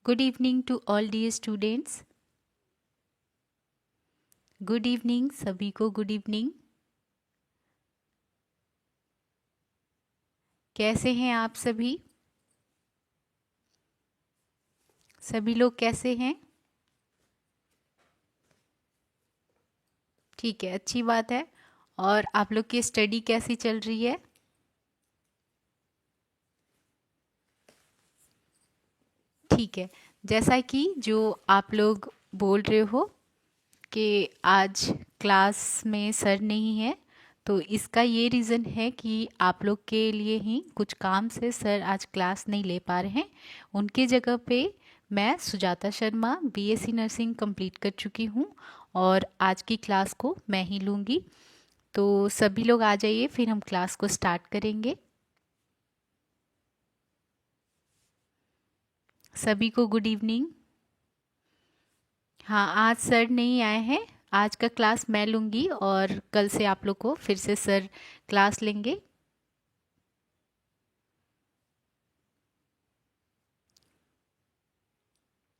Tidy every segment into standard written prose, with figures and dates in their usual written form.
Good evening to all dear students. Good evening सभी को। Good evening. कैसे हैं आप सभी? सभी लोग कैसे हैं? ठीक है, अच्छी बात है। और आप लोग की स्टडी कैसी चल रही है? ठीक है। जैसा कि जो आप लोग बोल रहे हो कि आज क्लास में सर नहीं है, तो इसका ये रीज़न है कि आप लोग के लिए ही कुछ काम से सर आज क्लास नहीं ले पा रहे हैं। उनकी जगह पे मैं Sujata Sharma BSc nursing complete कर चुकी हूँ और आज की क्लास को मैं ही लूँगी। तो सभी लोग आ जाइए, फिर हम क्लास को स्टार्ट करेंगे। सभी को गुड इवनिंग। हाँ, आज सर नहीं आए हैं। आज का क्लास मैं लूँगी और कल से आप लोग को फिर से सर क्लास लेंगे।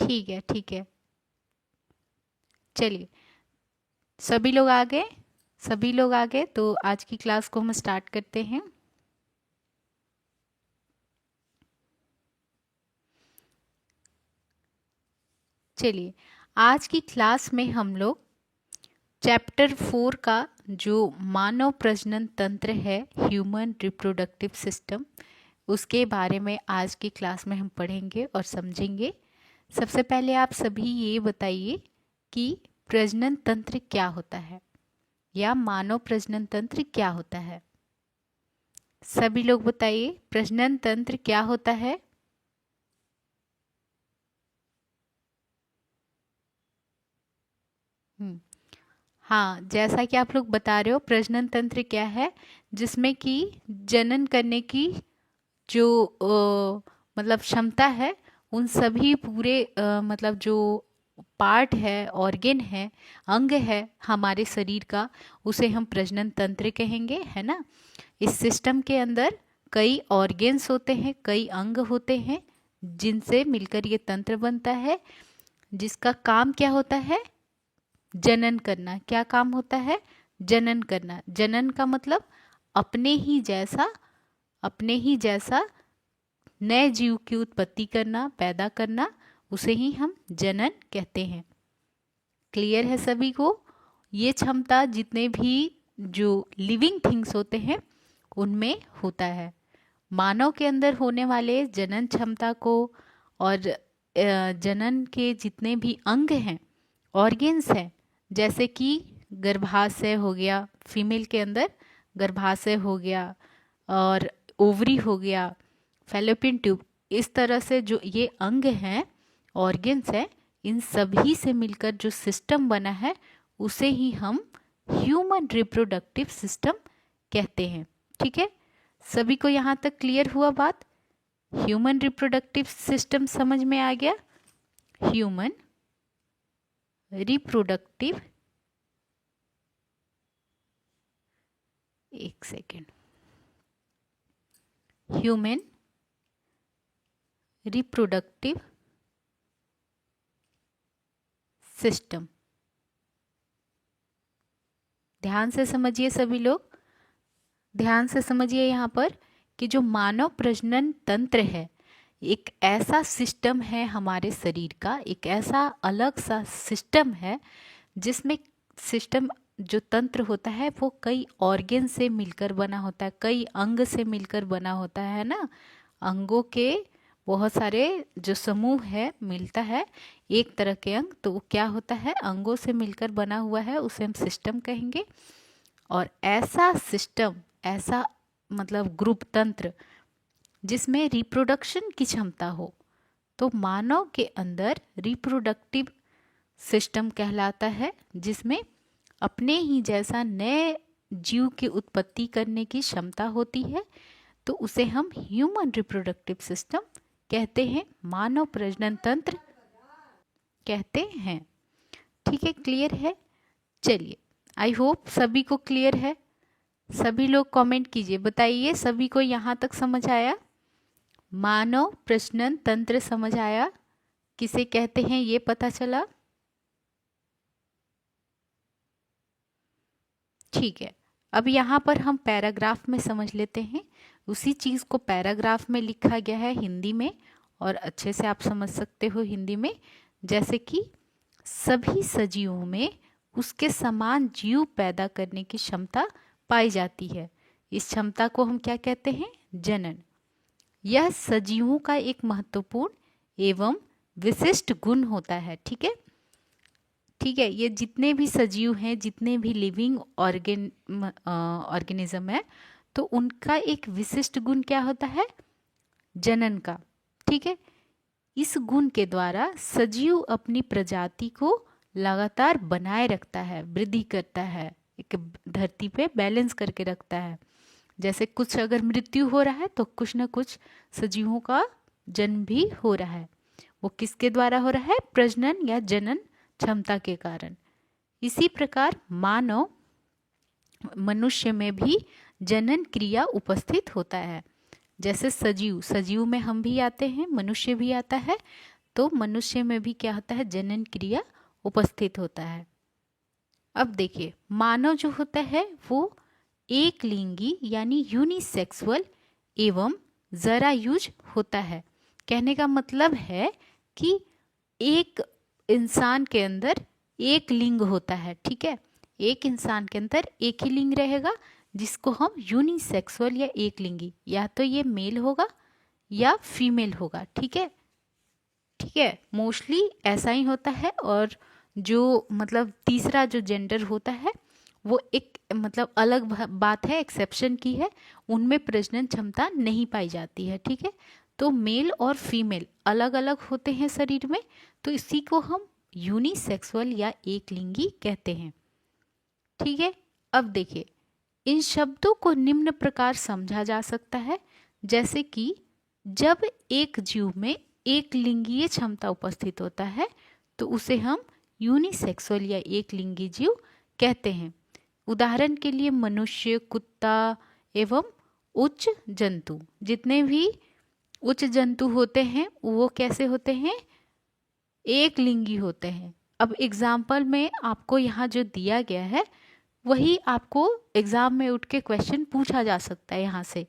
ठीक है, ठीक है। चलिए, सभी लोग आ गए। सभी लोग आ गए तो आज की क्लास को हम स्टार्ट करते हैं। चलिए, आज की क्लास में हम लोग चैप्टर 4 का जो मानव प्रजनन तंत्र है, ह्यूमन रिप्रोडक्टिव सिस्टम, उसके बारे में आज की क्लास में हम पढ़ेंगे और समझेंगे। सबसे पहले आप सभी ये बताइए कि प्रजनन तंत्र क्या होता है या मानव प्रजनन तंत्र क्या होता है। सभी लोग बताइए, प्रजनन तंत्र क्या होता है? हम्म, हाँ, जैसा कि आप लोग बता रहे हो, प्रजनन तंत्र क्या है? जिसमें कि जनन करने की जो मतलब क्षमता है, उन सभी पूरे मतलब जो पार्ट है, ऑर्गेन है, अंग है हमारे शरीर का, उसे हम प्रजनन तंत्र कहेंगे, है ना। इस सिस्टम के अंदर कई ऑर्गेन्स होते हैं, कई अंग होते हैं, जिनसे मिलकर ये तंत्र बनता है, जिसका काम क्या होता है? जनन करना। क्या काम होता है? जनन करना। जनन का मतलब अपने ही जैसा, अपने ही जैसा नए जीव की उत्पत्ति करना, पैदा करना, उसे ही हम जनन कहते हैं। क्लियर है सभी को? ये क्षमता जितने भी जो लिविंग थिंग्स होते हैं उनमें होता है। मानव के अंदर होने वाले जनन क्षमता को और जनन के जितने भी अंग हैं, ऑर्गेन्स हैं, जैसे कि गर्भाशय हो गया, फीमेल के अंदर गर्भाशय हो गया, और ओवरी हो गया, फैलोपियन ट्यूब, इस तरह से जो ये अंग हैं, ऑर्गेन्स हैं, इन सभी से मिलकर जो सिस्टम बना है उसे ही हम ह्यूमन रिप्रोडक्टिव सिस्टम कहते हैं। ठीक है, सभी को यहाँ तक क्लियर हुआ बात? ह्यूमन रिप्रोडक्टिव सिस्टम समझ में आ गया? ह्यूमन रिप्रोडक्टिव, एक सेकेंड, ह्यूमन रिप्रोडक्टिव सिस्टम। ध्यान से समझिए सभी लोग, ध्यान से समझिए यहाँ पर कि जो मानव प्रजनन तंत्र है, एक ऐसा सिस्टम है हमारे शरीर का, एक ऐसा अलग सा सिस्टम है जिसमें सिस्टम जो तंत्र होता है वो कई ऑर्गेन से मिलकर बना होता है, कई अंग से मिलकर बना होता है ना। अंगों के बहुत सारे जो समूह है मिलता है एक तरह के अंग, तो वो क्या होता है? अंगों से मिलकर बना हुआ है, उसे हम सिस्टम कहेंगे। और ऐसा सिस्टम, ऐसा मतलब ग्रुप तंत्र जिसमें रिप्रोडक्शन की क्षमता हो, तो मानव के अंदर रिप्रोडक्टिव सिस्टम कहलाता है, जिसमें अपने ही जैसा नए जीव की उत्पत्ति करने की क्षमता होती है, तो उसे हम ह्यूमन रिप्रोडक्टिव सिस्टम कहते हैं, मानव प्रजनन तंत्र कहते हैं। ठीक है, क्लियर है? चलिए, आई होप सभी को क्लियर है। सभी लोग कमेंट कीजिए, बताइए सभी को यहाँ तक समझ आया? मानव प्रजनन तंत्र समझ आया? किसे कहते हैं ये पता चला? ठीक है, अब यहाँ पर हम पैराग्राफ में समझ लेते हैं। उसी चीज़ को पैराग्राफ में लिखा गया है हिंदी में, और अच्छे से आप समझ सकते हो हिंदी में। जैसे कि सभी सजीवों में उसके समान जीव पैदा करने की क्षमता पाई जाती है। इस क्षमता को हम क्या कहते हैं? जनन। यह सजीवों का एक महत्वपूर्ण एवं विशिष्ट गुण होता है। ठीक है, ठीक है, ये जितने भी सजीव हैं, जितने भी लिविंग ऑर्गेनिज्म है, तो उनका एक विशिष्ट गुण क्या होता है? जनन का। ठीक है, इस गुण के द्वारा सजीव अपनी प्रजाति को लगातार बनाए रखता है, वृद्धि करता है, एक धरती पे बैलेंस करके रखता है। जैसे कुछ अगर मृत्यु हो रहा है तो कुछ न कुछ सजीवों का जन्म भी हो रहा है। वो किसके द्वारा हो रहा है? प्रजनन या जनन क्षमता के कारण। इसी प्रकार मानव मनुष्य में भी जनन क्रिया उपस्थित होता है। जैसे सजीव में हम भी आते हैं, मनुष्य भी आता है, तो मनुष्य में भी क्या होता है? जनन क्रिया उपस्थित होता है। अब देखिए, मानव जो होता है वो एक लिंगी यानी यूनिसेक्सुअल एवं जरायुज होता है। कहने का मतलब है कि एक इंसान के अंदर एक लिंग होता है। ठीक है, एक इंसान के अंदर एक ही लिंग रहेगा, जिसको हम यूनिसेक्सुअल या एक लिंगी, या तो ये मेल होगा या फीमेल होगा। ठीक है, ठीक है, मोस्टली ऐसा ही होता है। और जो मतलब तीसरा जो जेंडर होता है वो एक मतलब अलग बात है, एक्सेप्शन की है, उनमें प्रजनन क्षमता नहीं पाई जाती है। ठीक है, तो मेल और फीमेल अलग अलग होते हैं शरीर में, तो इसी को हम यूनिसेक्सुअल या एक लिंगी कहते हैं। ठीक है, अब देखिए, इन शब्दों को निम्न प्रकार समझा जा सकता है। जैसे कि जब एक जीव में एक लिंगीय क्षमता उपस्थित होता है तो उसे हम यूनिसेक्सुअल या एक लिंगी जीव कहते हैं। उदाहरण के लिए मनुष्य, कुत्ता एवं उच्च जंतु, जितने भी उच्च जंतु होते हैं वो कैसे होते हैं? एक लिंगी होते हैं। अब एग्जाम्पल में आपको यहाँ जो दिया गया है वही आपको एग्जाम में उठ के क्वेश्चन पूछा जा सकता है यहाँ से।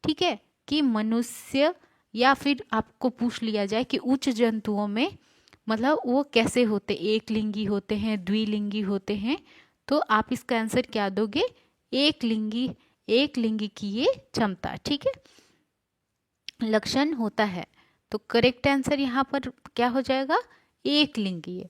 ठीक है, कि मनुष्य, या फिर आपको पूछ लिया जाए कि उच्च जंतुओं में मतलब वो कैसे होते, एक लिंगी होते हैं, द्विलिंगी होते हैं, तो आप इसका आंसर क्या दोगे? एक लिंगी की ये क्षमता। ठीक है, लक्षण होता है, तो करेक्ट आंसर यहाँ पर क्या हो जाएगा? एक लिंगी।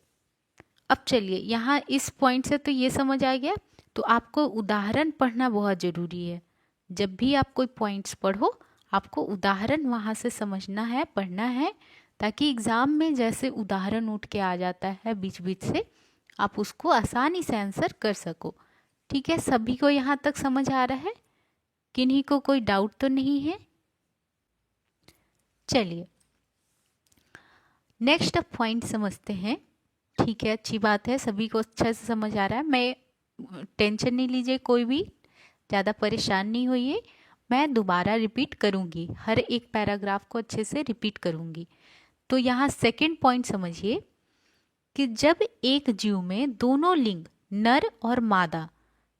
अब चलिए, यहाँ इस पॉइंट से तो ये समझ आ गया, तो आपको उदाहरण पढ़ना बहुत जरूरी है। जब भी आप कोई पॉइंट्स पढ़ो, आपको उदाहरण वहाँ से समझना है, पढ़ना है, ताकि एग्जाम में जैसे उदाहरण उठ के आ जाता है बीच बीच से, आप उसको आसानी से आंसर कर सको। ठीक है, सभी को यहाँ तक समझ आ रहा है? किन्हीं को कोई डाउट तो नहीं है? चलिए नेक्स्ट अब पॉइंट समझते हैं। ठीक है, अच्छी बात है, सभी को अच्छा से समझ आ रहा है। मैं टेंशन नहीं लीजिए, कोई भी ज़्यादा परेशान नहीं होइए। मैं दोबारा रिपीट करूँगी, हर एक पैराग्राफ को अच्छे से रिपीट करूँगी। तो यहाँ सेकंड पॉइंट समझिए कि जब एक जीव में दोनों लिंग, नर और मादा,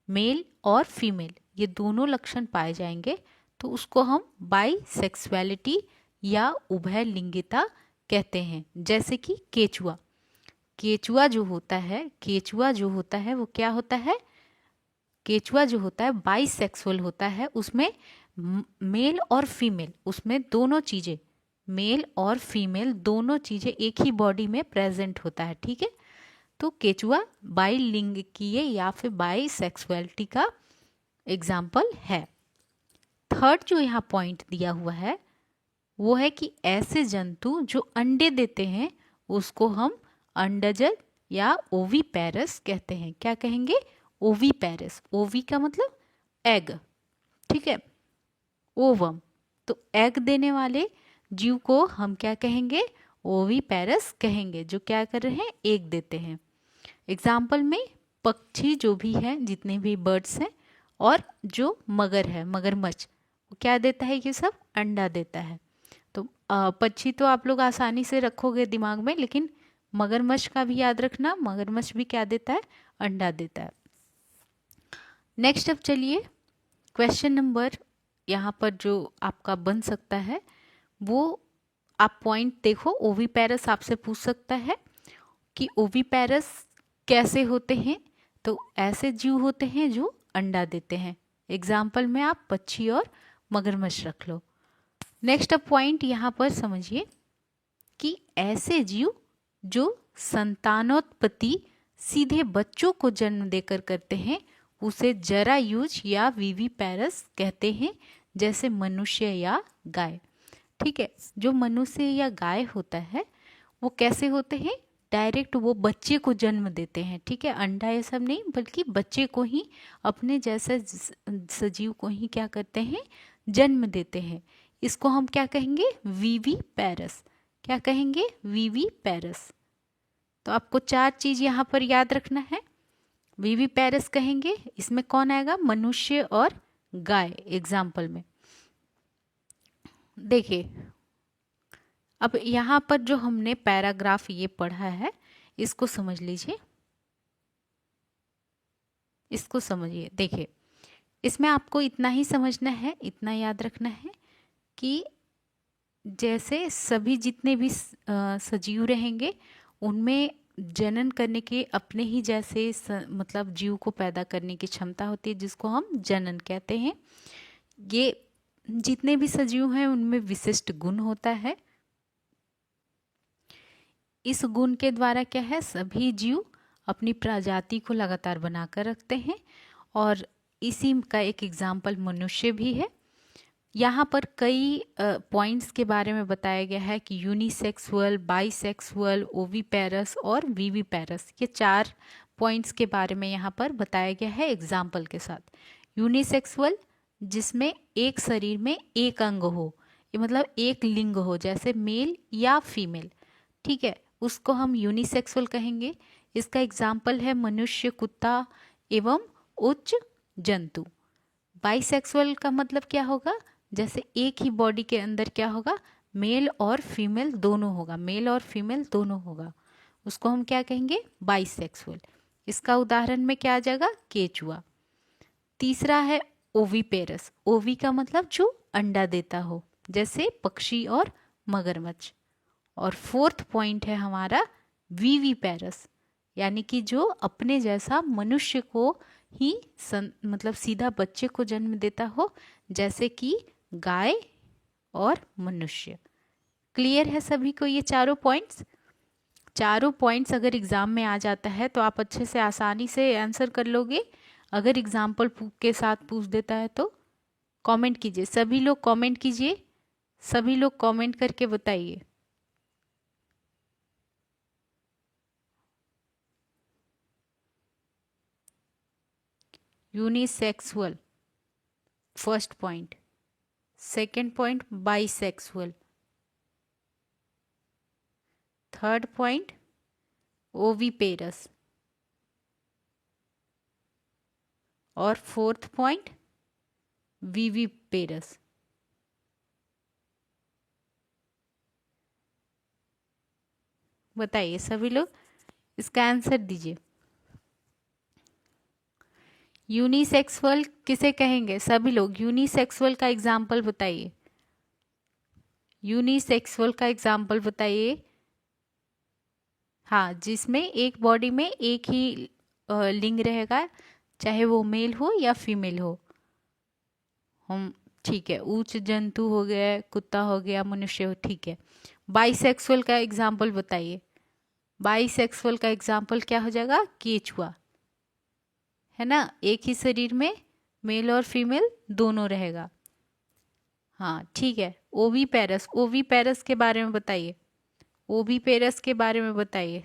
मेल और फीमेल, ये दोनों लक्षण पाए जाएंगे तो उसको हम बाइसेक्सुअलिटी या उभय लिंगिता कहते हैं। जैसे कि केचुआ जो होता है वो क्या होता है? केचुआ जो होता है बाइसेक्सुअल होता है, उसमें मेल और फीमेल, उसमें दोनों चीजें, मेल और फीमेल दोनों चीजें एक ही बॉडी में प्रेजेंट होता है। ठीक है, तो केचुआ बाइलिंगिकीय या फिर बाइसेक्सुअलिटी का एग्जाम्पल है। थर्ड जो यहाँ पॉइंट दिया हुआ है वो है कि ऐसे जंतु जो अंडे देते हैं उसको हम अंडजद या ओवीपेरस कहते हैं। क्या कहेंगे? ओवीपेरस। ओवी का मतलब एग, ठीक है, ओवम, तो एग देने वाले जीव को हम क्या कहेंगे? ओवीपेरस कहेंगे, जो क्या कर रहे हैं? एग देते हैं। एग्जाम्पल में पक्षी जो भी हैं, जितने भी बर्ड्स हैं, और जो मगर है, मगरमच्छ, वो क्या देता है? ये सब अंडा देता है। तो पक्षी तो आप लोग आसानी से रखोगे दिमाग में, लेकिन मगरमच्छ का भी याद रखना, मगरमच्छ भी क्या देता है, अंडा देता है। नेक्स्ट अब चलिए क्वेश्चन नंबर यहाँ पर जो आपका बन सकता है वो आप पॉइंट देखो। ओवीपेरस आपसे पूछ सकता है कि ओवीपेरस कैसे होते हैं, तो ऐसे जीव होते हैं जो अंडा देते हैं। एग्जाम्पल में आप पक्षी और मगरमच्छ रख लो। नेक्स्ट अब पॉइंट यहाँ पर समझिए कि ऐसे जीव जो संतानोत्पत्ति सीधे बच्चों को जन्म देकर करते हैं उसे जरायुज या विविपेरस कहते हैं, जैसे मनुष्य या गाय। ठीक है, जो मनुष्य या गाय होता है वो कैसे होते हैं, डायरेक्ट वो बच्चे को जन्म देते हैं। ठीक है, अंडा ये सब नहीं, बल्कि बच्चे को ही, अपने जैसे सजीव को ही क्या करते हैं, जन्म देते हैं। इसको हम क्या कहेंगे, विविपेरस। क्या कहेंगे, विविपेरस। तो आपको 4 चीज यहाँ पर याद रखना है। विविपेरस कहेंगे, इसमें कौन आएगा, मनुष्य और गाय एग्जाम्पल में। देखिए अब यहाँ पर जो हमने पैराग्राफ ये पढ़ा है इसको समझ लीजिए, इसको समझिए। देखिए इसमें आपको इतना ही समझना है, इतना याद रखना है कि जैसे सभी जितने भी सजीव रहेंगे उनमें जनन करने के अपने ही जैसे मतलब जीव को पैदा करने की क्षमता होती है, जिसको हम जनन कहते हैं। ये जितने भी सजीव हैं उनमें विशिष्ट गुण होता है। इस गुण के द्वारा क्या है, सभी जीव अपनी प्रजाति को लगातार बनाकर रखते हैं, और इसी का एक एग्जाम्पल मनुष्य भी है। यहाँ पर कई पॉइंट्स के बारे में बताया गया है कि यूनिसेक्सुअल, बाइसेक्सुअल, ओवीपेरस और विविपेरस, ये 4 पॉइंट्स के बारे में यहाँ पर बताया गया है एग्जाम्पल के साथ। यूनिसेक्सुअल जिसमें एक शरीर में एक अंग हो, ये मतलब एक लिंग हो, जैसे मेल या फीमेल। ठीक है, उसको हम यूनिसेक्सुअल कहेंगे। इसका एग्जाम्पल है मनुष्य, कुत्ता एवं उच्च जंतु। बाइसेक्सुअल का मतलब क्या होगा, जैसे एक ही बॉडी के अंदर क्या होगा, मेल और फीमेल दोनों होगा, मेल और फीमेल दोनों होगा, उसको हम क्या कहेंगे, बाइसेक्सुअल। इसका उदाहरण में क्या आ जाएगा, केचुआ। तीसरा है ओवीपेरस। ओवी का मतलब जो अंडा देता हो, जैसे पक्षी और मगरमच्छ। और 4th पॉइंट है हमारा विविपेरस, यानी कि जो अपने जैसा मनुष्य को ही मतलब सीधा बच्चे को जन्म देता हो, जैसे कि गाय और मनुष्य। क्लियर है सभी को ये चारों पॉइंट्स? चारों पॉइंट्स अगर एग्जाम में आ जाता है तो आप अच्छे से आसानी से आंसर कर लोगे। अगर एग्जाम्पल के साथ पूछ देता है तो कमेंट कीजिए, सभी लोग कमेंट कीजिए, सभी लोग कमेंट करके बताइए। Unisexual first point, second point bisexual, third point oviparous, और 4th पॉइंट विविपेरस। बताइए सभी लोग, इसका आंसर दीजिए। यूनिसेक्सुअल किसे कहेंगे, सभी लोग यूनिसेक्सुअल का एग्जाम्पल बताइए, यूनिसेक्सुअल का एग्जाम्पल बताइए। हाँ, जिसमें एक बॉडी में एक ही लिंग रहेगा, चाहे वो मेल हो या फीमेल हो। हम ठीक है, उच्च जंतु हो गया, कुत्ता हो गया, मनुष्य हो, ठीक है। बाइसेक्सुअल का एग्जाम्पल बताइए। बाइसेक्सुअल का एग्जाम्पल क्या हो जाएगा, केचुआ, है ना, एक ही शरीर में मेल और फीमेल दोनों रहेगा। हाँ ठीक है, ओवीपेरस, ओवीपेरस के बारे में बताइए, ओवीपेरस के बारे में बताइए।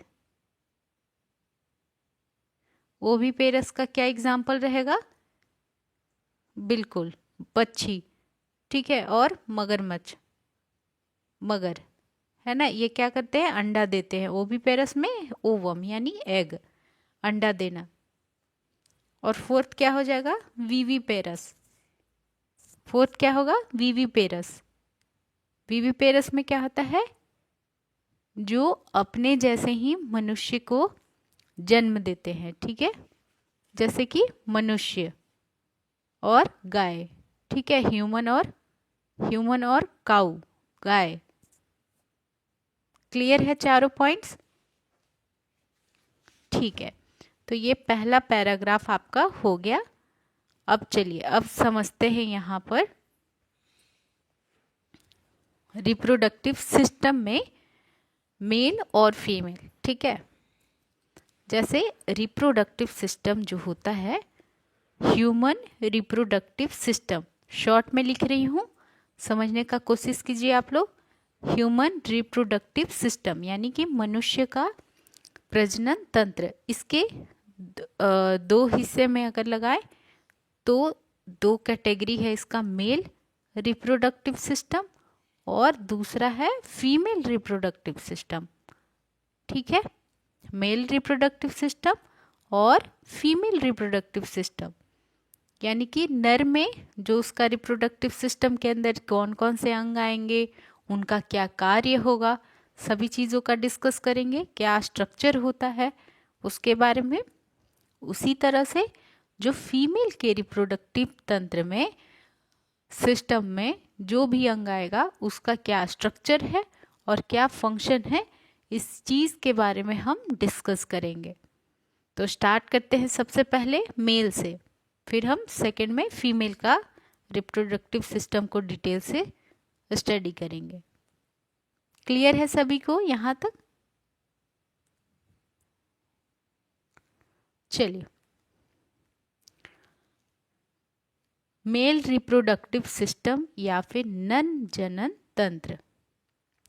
ओवीपेरस का क्या एग्जाम्पल रहेगा, बिल्कुल पक्षी, ठीक है, और मगरमच्छ, मगर, है ना, ये क्या करते हैं, अंडा देते हैं। ओवीपेरस में ओवम यानी एग, अंडा देना। और 4th क्या हो जाएगा, विविपेरस। 4th क्या होगा, विविपेरस, विविपेरस में क्या होता है, जो अपने जैसे ही मनुष्य को जन्म देते हैं, ठीक है, जैसे कि मनुष्य और गाय, ठीक है, ह्यूमन और काऊ, गाय। क्लियर है चारों पॉइंट्स? ठीक है, तो ये पहला पैराग्राफ आपका हो गया। अब चलिए अब समझते हैं यहाँ पर रिप्रोडक्टिव सिस्टम में मेल और फीमेल, ठीक है। जैसे रिप्रोडक्टिव सिस्टम जो होता है, ह्यूमन रिप्रोडक्टिव सिस्टम, शॉर्ट में लिख रही हूँ, समझने का कोशिश कीजिए आप लोग। ह्यूमन रिप्रोडक्टिव सिस्टम यानी कि मनुष्य का प्रजनन तंत्र, इसके दो हिस्से में अगर लगाए तो दो कैटेगरी है इसका, मेल रिप्रोडक्टिव सिस्टम और दूसरा है फीमेल रिप्रोडक्टिव सिस्टम, ठीक है। मेल रिप्रोडक्टिव सिस्टम और फीमेल रिप्रोडक्टिव सिस्टम, यानी कि नर में जो उसका रिप्रोडक्टिव सिस्टम के अंदर कौन कौन से अंग आएंगे, उनका क्या कार्य होगा, सभी चीज़ों का डिस्कस करेंगे, क्या स्ट्रक्चर होता है उसके बारे में। उसी तरह से जो फीमेल के रिप्रोडक्टिव तंत्र में, सिस्टम में जो भी अंग आएगा उसका क्या स्ट्रक्चर है और क्या फंक्शन है, इस चीज़ के बारे में हम डिस्कस करेंगे। तो स्टार्ट करते हैं सबसे पहले मेल से, फिर हम सेकंड में फीमेल का रिप्रोडक्टिव सिस्टम को डिटेल से स्टडी करेंगे। क्लियर है सभी को यहाँ तक? चलिए, मेल रिप्रोडक्टिव सिस्टम या फिर नर जनन तंत्र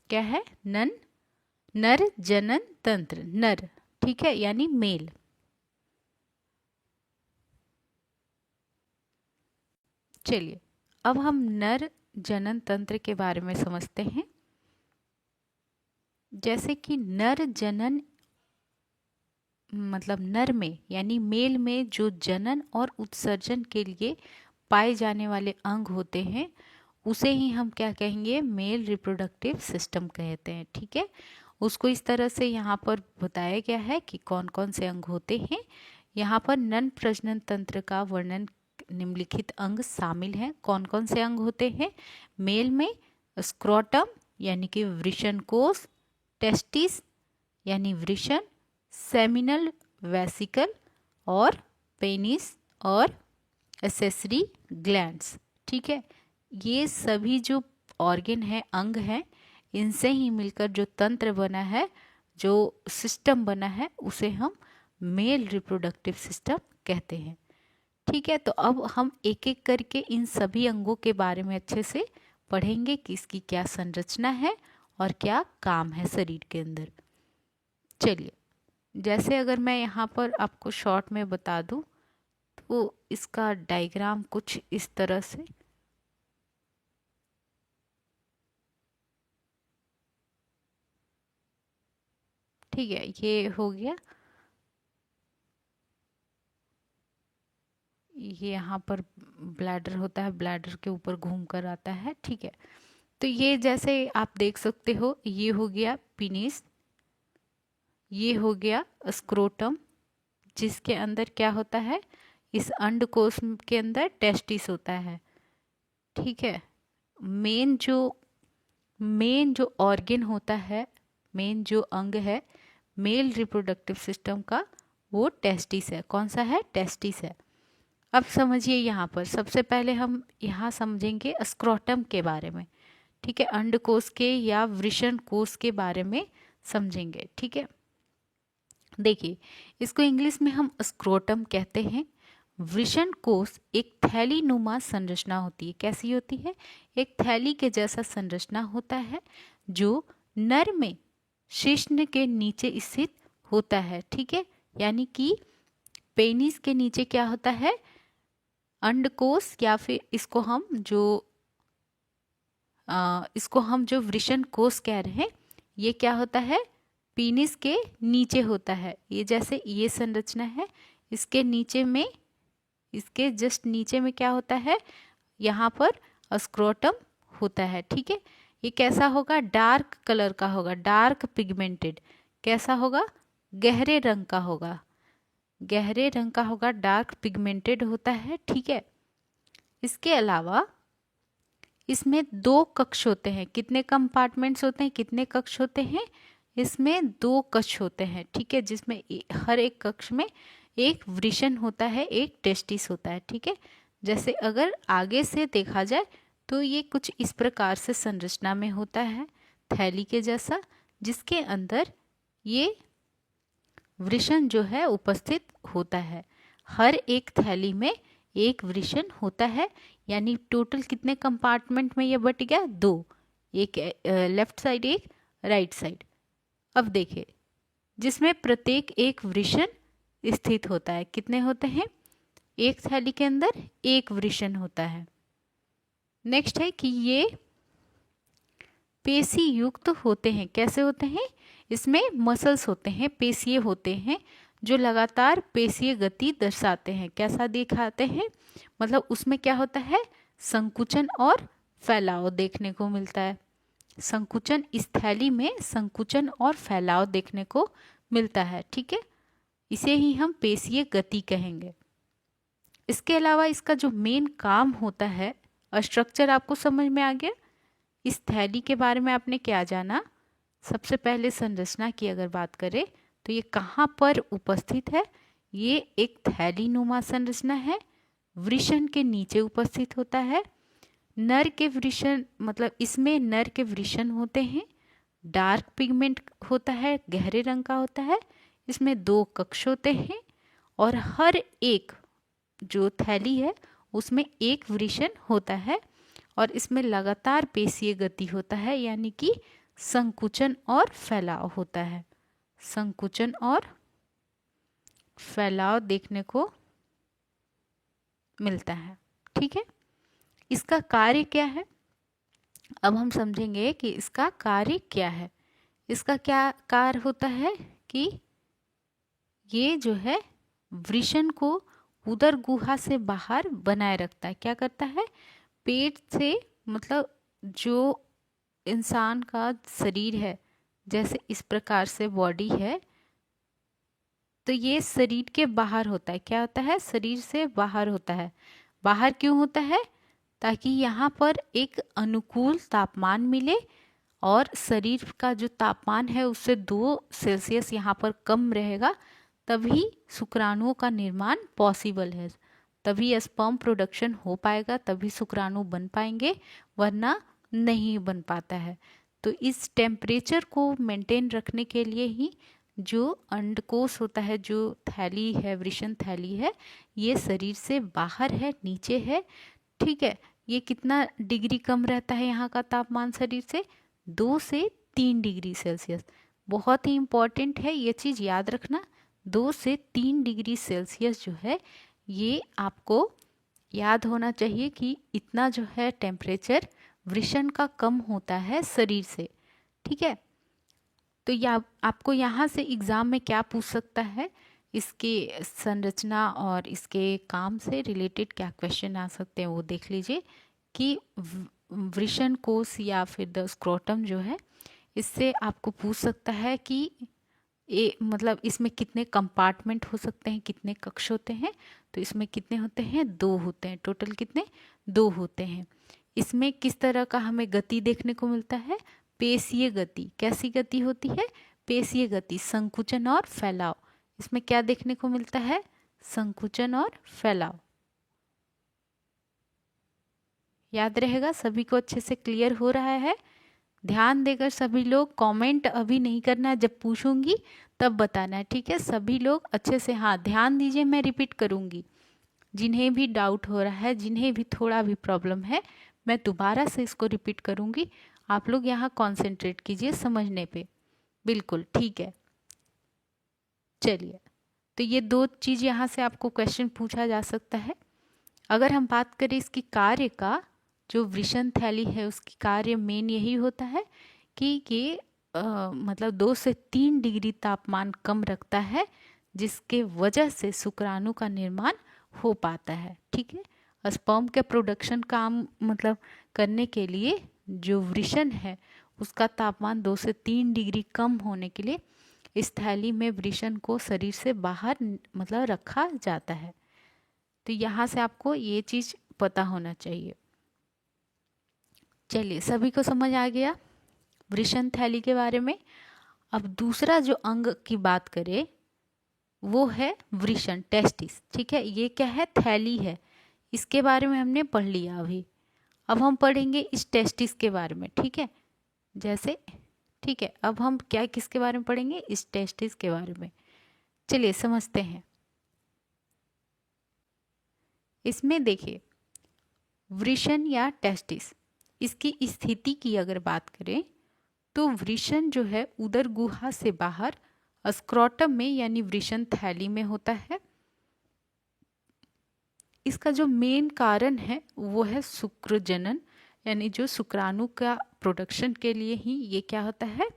क्या है? नर जनन तंत्र, नर, ठीक है, यानी मेल। चलिए अब हम नर जनन तंत्र के बारे में समझते हैं। जैसे कि नर जनन मतलब नर में यानी मेल में जो जनन और उत्सर्जन के लिए पाए जाने वाले अंग होते हैं उसे ही हम क्या कहेंगे? मेल रिप्रोडक्टिव सिस्टम कहते हैं, ठीक है। उसको इस तरह से यहाँ पर बताया गया है कि कौन कौन से अंग होते हैं। यहाँ पर नर प्रजनन तंत्र का वर्णन निम्नलिखित अंग शामिल हैं। कौन कौन से अंग होते हैं? मेल में स्क्रोटम यानी कि वृषण कोश, टेस्टिस यानी वृषण, सेमिनल वेसिकल और पेनिस और एसेसरी ग्लैंड्स, ठीक है। ये सभी जो ऑर्गन है, अंग हैं, इनसे ही मिलकर जो तंत्र बना है, जो सिस्टम बना है, उसे हम मेल रिप्रोडक्टिव सिस्टम कहते हैं, ठीक है। तो अब हम एक एक करके इन सभी अंगों के बारे में अच्छे से पढ़ेंगे कि इसकी क्या संरचना है और क्या काम है शरीर के अंदर। चलिए, जैसे अगर मैं यहाँ पर आपको शॉर्ट में बता दूं तो इसका डायग्राम कुछ इस तरह से, ठीक है, ये हो गया। ये यहाँ पर ब्लैडर होता है, ब्लैडर के ऊपर घूम कर आता है, ठीक है। तो ये जैसे आप देख सकते हो, ये हो गया पेनिस, ये हो गया स्क्रोटम, जिसके अंदर क्या होता है? इस अंडकोश के अंदर टेस्टिस होता है, ठीक है। मेन जो ऑर्गन होता है, मेन जो अंग है मेल रिप्रोडक्टिव सिस्टम का, वो टेस्टिस है। कौन सा है? टेस्टिस है। अब समझिए, यहाँ पर सबसे पहले हम यहाँ समझेंगे स्क्रोटम के बारे में, ठीक है, अंडकोश के या वृषण कोश के बारे में समझेंगे, ठीक है। देखिए, इसको इंग्लिश में हम स्क्रोटम कहते हैं। वृषण कोश एक थैली नुमा संरचना होती है। कैसी होती है? एक थैली के जैसा संरचना होता है जो नर में शिश्न के नीचे स्थित होता है, ठीक है। यानी कि पेनिस के नीचे क्या होता है? अंडकोश, या फिर इसको हम जो वृषण कोश कह रहे हैं, ये क्या होता है? पेनिस के नीचे होता है। ये जैसे ये संरचना है, इसके नीचे में, इसके जस्ट नीचे में क्या होता है? यहाँ पर स्क्रोटम होता है, ठीक है। ये कैसा होगा? डार्क कलर का होगा, डार्क पिगमेंटेड। कैसा होगा? गहरे रंग का होगा, गहरे रंग का होगा, डार्क पिगमेंटेड होता है। ठीक है। इसके अलावा इसमें 2 कक्ष होते हैं। कितने कंपार्टमेंट्स होते हैं, कितने कक्ष होते हैं? इसमें 2 कक्ष होते हैं। ठीक है, जिसमें हर एक कक्ष में एक वृषण होता है, एक टेस्टिस होता है। ठीक है, जैसे अगर आगे से देखा जाए तो ये कुछ इस प्रकार से संरचना में होता है, थैली के जैसा, जिसके अंदर ये वृषण जो है उपस्थित होता है। हर एक थैली में एक वृषण होता है, यानी टोटल कितने कंपार्टमेंट में ये बट गया? 2, एक लेफ्ट साइड, एक राइट साइड। अब देखिए, जिसमें प्रत्येक एक वृषण स्थित होता है। कितने होते हैं? एक थैली के अंदर एक वृषण होता है। नेक्स्ट है कि ये पेशी युक्त होते हैं। कैसे होते हैं? इसमें मसल्स होते हैं, पेशिये होते हैं, जो लगातार पेशीय गति दर्शाते हैं। कैसा दिखाते हैं? मतलब उसमें क्या होता है? संकुचन और फैलाव देखने को मिलता है। संकुचन, इस थैली में संकुचन और फैलाव देखने को मिलता है। ठीक है, इसे ही हम पेशीय गति कहेंगे। इसके अलावा इसका जो मेन काम होता है, स्ट्रक्चर आपको समझ में आ गया। इस थैली के बारे में आपने क्या जाना? सबसे पहले संरचना की अगर बात करें तो ये कहाँ पर उपस्थित है? ये एक थैली नुमा संरचना है, वृषण के नीचे उपस्थित होता है। नर के वृषण, मतलब इसमें नर के वृषण होते हैं, डार्क पिगमेंट होता है, गहरे रंग का होता है। इसमें 2 कक्ष होते हैं और हर एक जो थैली है उसमें एक वृषण होता है और इसमें लगातार पेशीय गति होता है, यानी कि संकुचन और फैलाव होता है। संकुचन और फैलाव देखने को मिलता है। ठीक है, इसका कार्य क्या है? अब हम समझेंगे कि इसका कार्य क्या है। इसका क्या कार्य होता है कि ये जो है वृषण को उदर गुहा से बाहर बनाए रखता है। क्या करता है? पेट से, मतलब जो इंसान का शरीर है, जैसे इस प्रकार से बॉडी है, तो ये शरीर के बाहर होता है। क्या होता है? शरीर से बाहर होता है। बाहर क्यों होता है? ताकि यहाँ पर एक अनुकूल तापमान मिले और शरीर का जो तापमान है उससे 2 सेल्सियस यहाँ पर कम रहेगा, तभी शुक्राणुओं का निर्माण पॉसिबल है, तभी स्पर्म प्रोडक्शन हो पाएगा, तभी शुक्राणु बन पाएंगे, वरना नहीं बन पाता है। तो इस टेम्परेचर को मेंटेन रखने के लिए ही जो अंडकोश होता है, जो थैली है, वृषण थैली है, ये शरीर से बाहर है, नीचे है। ठीक है, ये कितना डिग्री कम रहता है यहाँ का तापमान शरीर से? 2 से 3 डिग्री सेल्सियस। बहुत ही इम्पॉर्टेंट है, ये चीज़ याद रखना। 2 से 3 डिग्री सेल्सियस जो है, ये आपको याद होना चाहिए कि इतना जो है टेम्परेचर वृषण का कम होता है शरीर से। ठीक है, तो या आपको यहाँ से एग्ज़ाम में क्या पूछ सकता है, इसके संरचना और इसके काम से रिलेटेड क्या क्वेश्चन आ सकते हैं वो देख लीजिए। कि वृषण कोश या फिर द स्क्रोटम जो है, इससे आपको पूछ सकता है कि मतलब इसमें कितने कंपार्टमेंट हो सकते हैं, कितने कक्ष होते हैं? तो इसमें कितने होते हैं? 2 होते हैं। टोटल कितने? 2 होते हैं। इसमें किस तरह का हमें गति देखने को मिलता है? पेशीय गति। कैसी गति होती है? पेशीय गति, संकुचन और फैलाव। इसमें क्या देखने को मिलता है? संकुचन और फैलाव। याद रहेगा? सभी को अच्छे से क्लियर हो रहा है? ध्यान देकर सभी लोग कमेंट अभी नहीं करना है, जब पूछूंगी तब बताना है। ठीक है, सभी लोग अच्छे से, हाँ ध्यान दीजिए, मैं रिपीट करूंगी। जिन्हें भी डाउट हो रहा है, जिन्हें भी थोड़ा भी प्रॉब्लम है, मैं दोबारा से इसको रिपीट करूंगी। आप लोग यहाँ कॉन्सेंट्रेट कीजिए समझने पे। बिल्कुल ठीक है। चलिए, तो ये 2 चीज़ यहाँ से आपको क्वेश्चन पूछा जा सकता है। अगर हम बात करें इसकी कार्य का, जो वृषण थैली है उसकी कार्य मेन यही होता है कि ये मतलब 2 से 3 डिग्री तापमान कम रखता है, जिसके वजह से शुक्राणु का निर्माण हो पाता है। ठीक है, स्पर्म के प्रोडक्शन काम मतलब करने के लिए जो वृषण है उसका तापमान 2 से 3 डिग्री कम होने के लिए इस थैली में वृषण को शरीर से बाहर मतलब रखा जाता है। तो यहाँ से आपको ये चीज पता होना चाहिए। चलिए, सभी को समझ आ गया वृषण थैली के बारे में। अब दूसरा जो अंग की बात करें वो है वृषण, टेस्टिस। ठीक है, ये क्या है? थैली है। इसके बारे में हमने पढ़ लिया अभी। अब हम पढ़ेंगे इस टेस्टिस के बारे में। ठीक है, जैसे ठीक है, अब हम क्या किसके बारे में पढ़ेंगे? इस टेस्टिस के बारे में। चलिए समझते हैं। इसमें देखिए, वृषण या टेस्टिस, इसकी स्थिति की अगर बात करें तो वृषण जो है उदर गुहा से बाहर स्क्रोटम में यानी वृषण थैली में होता है। इसका जो मेन कारण है वो है शुक्रजनन, यानी जो शुक्राणु का प्रोडक्शन के लिए ही ये क्या होता है?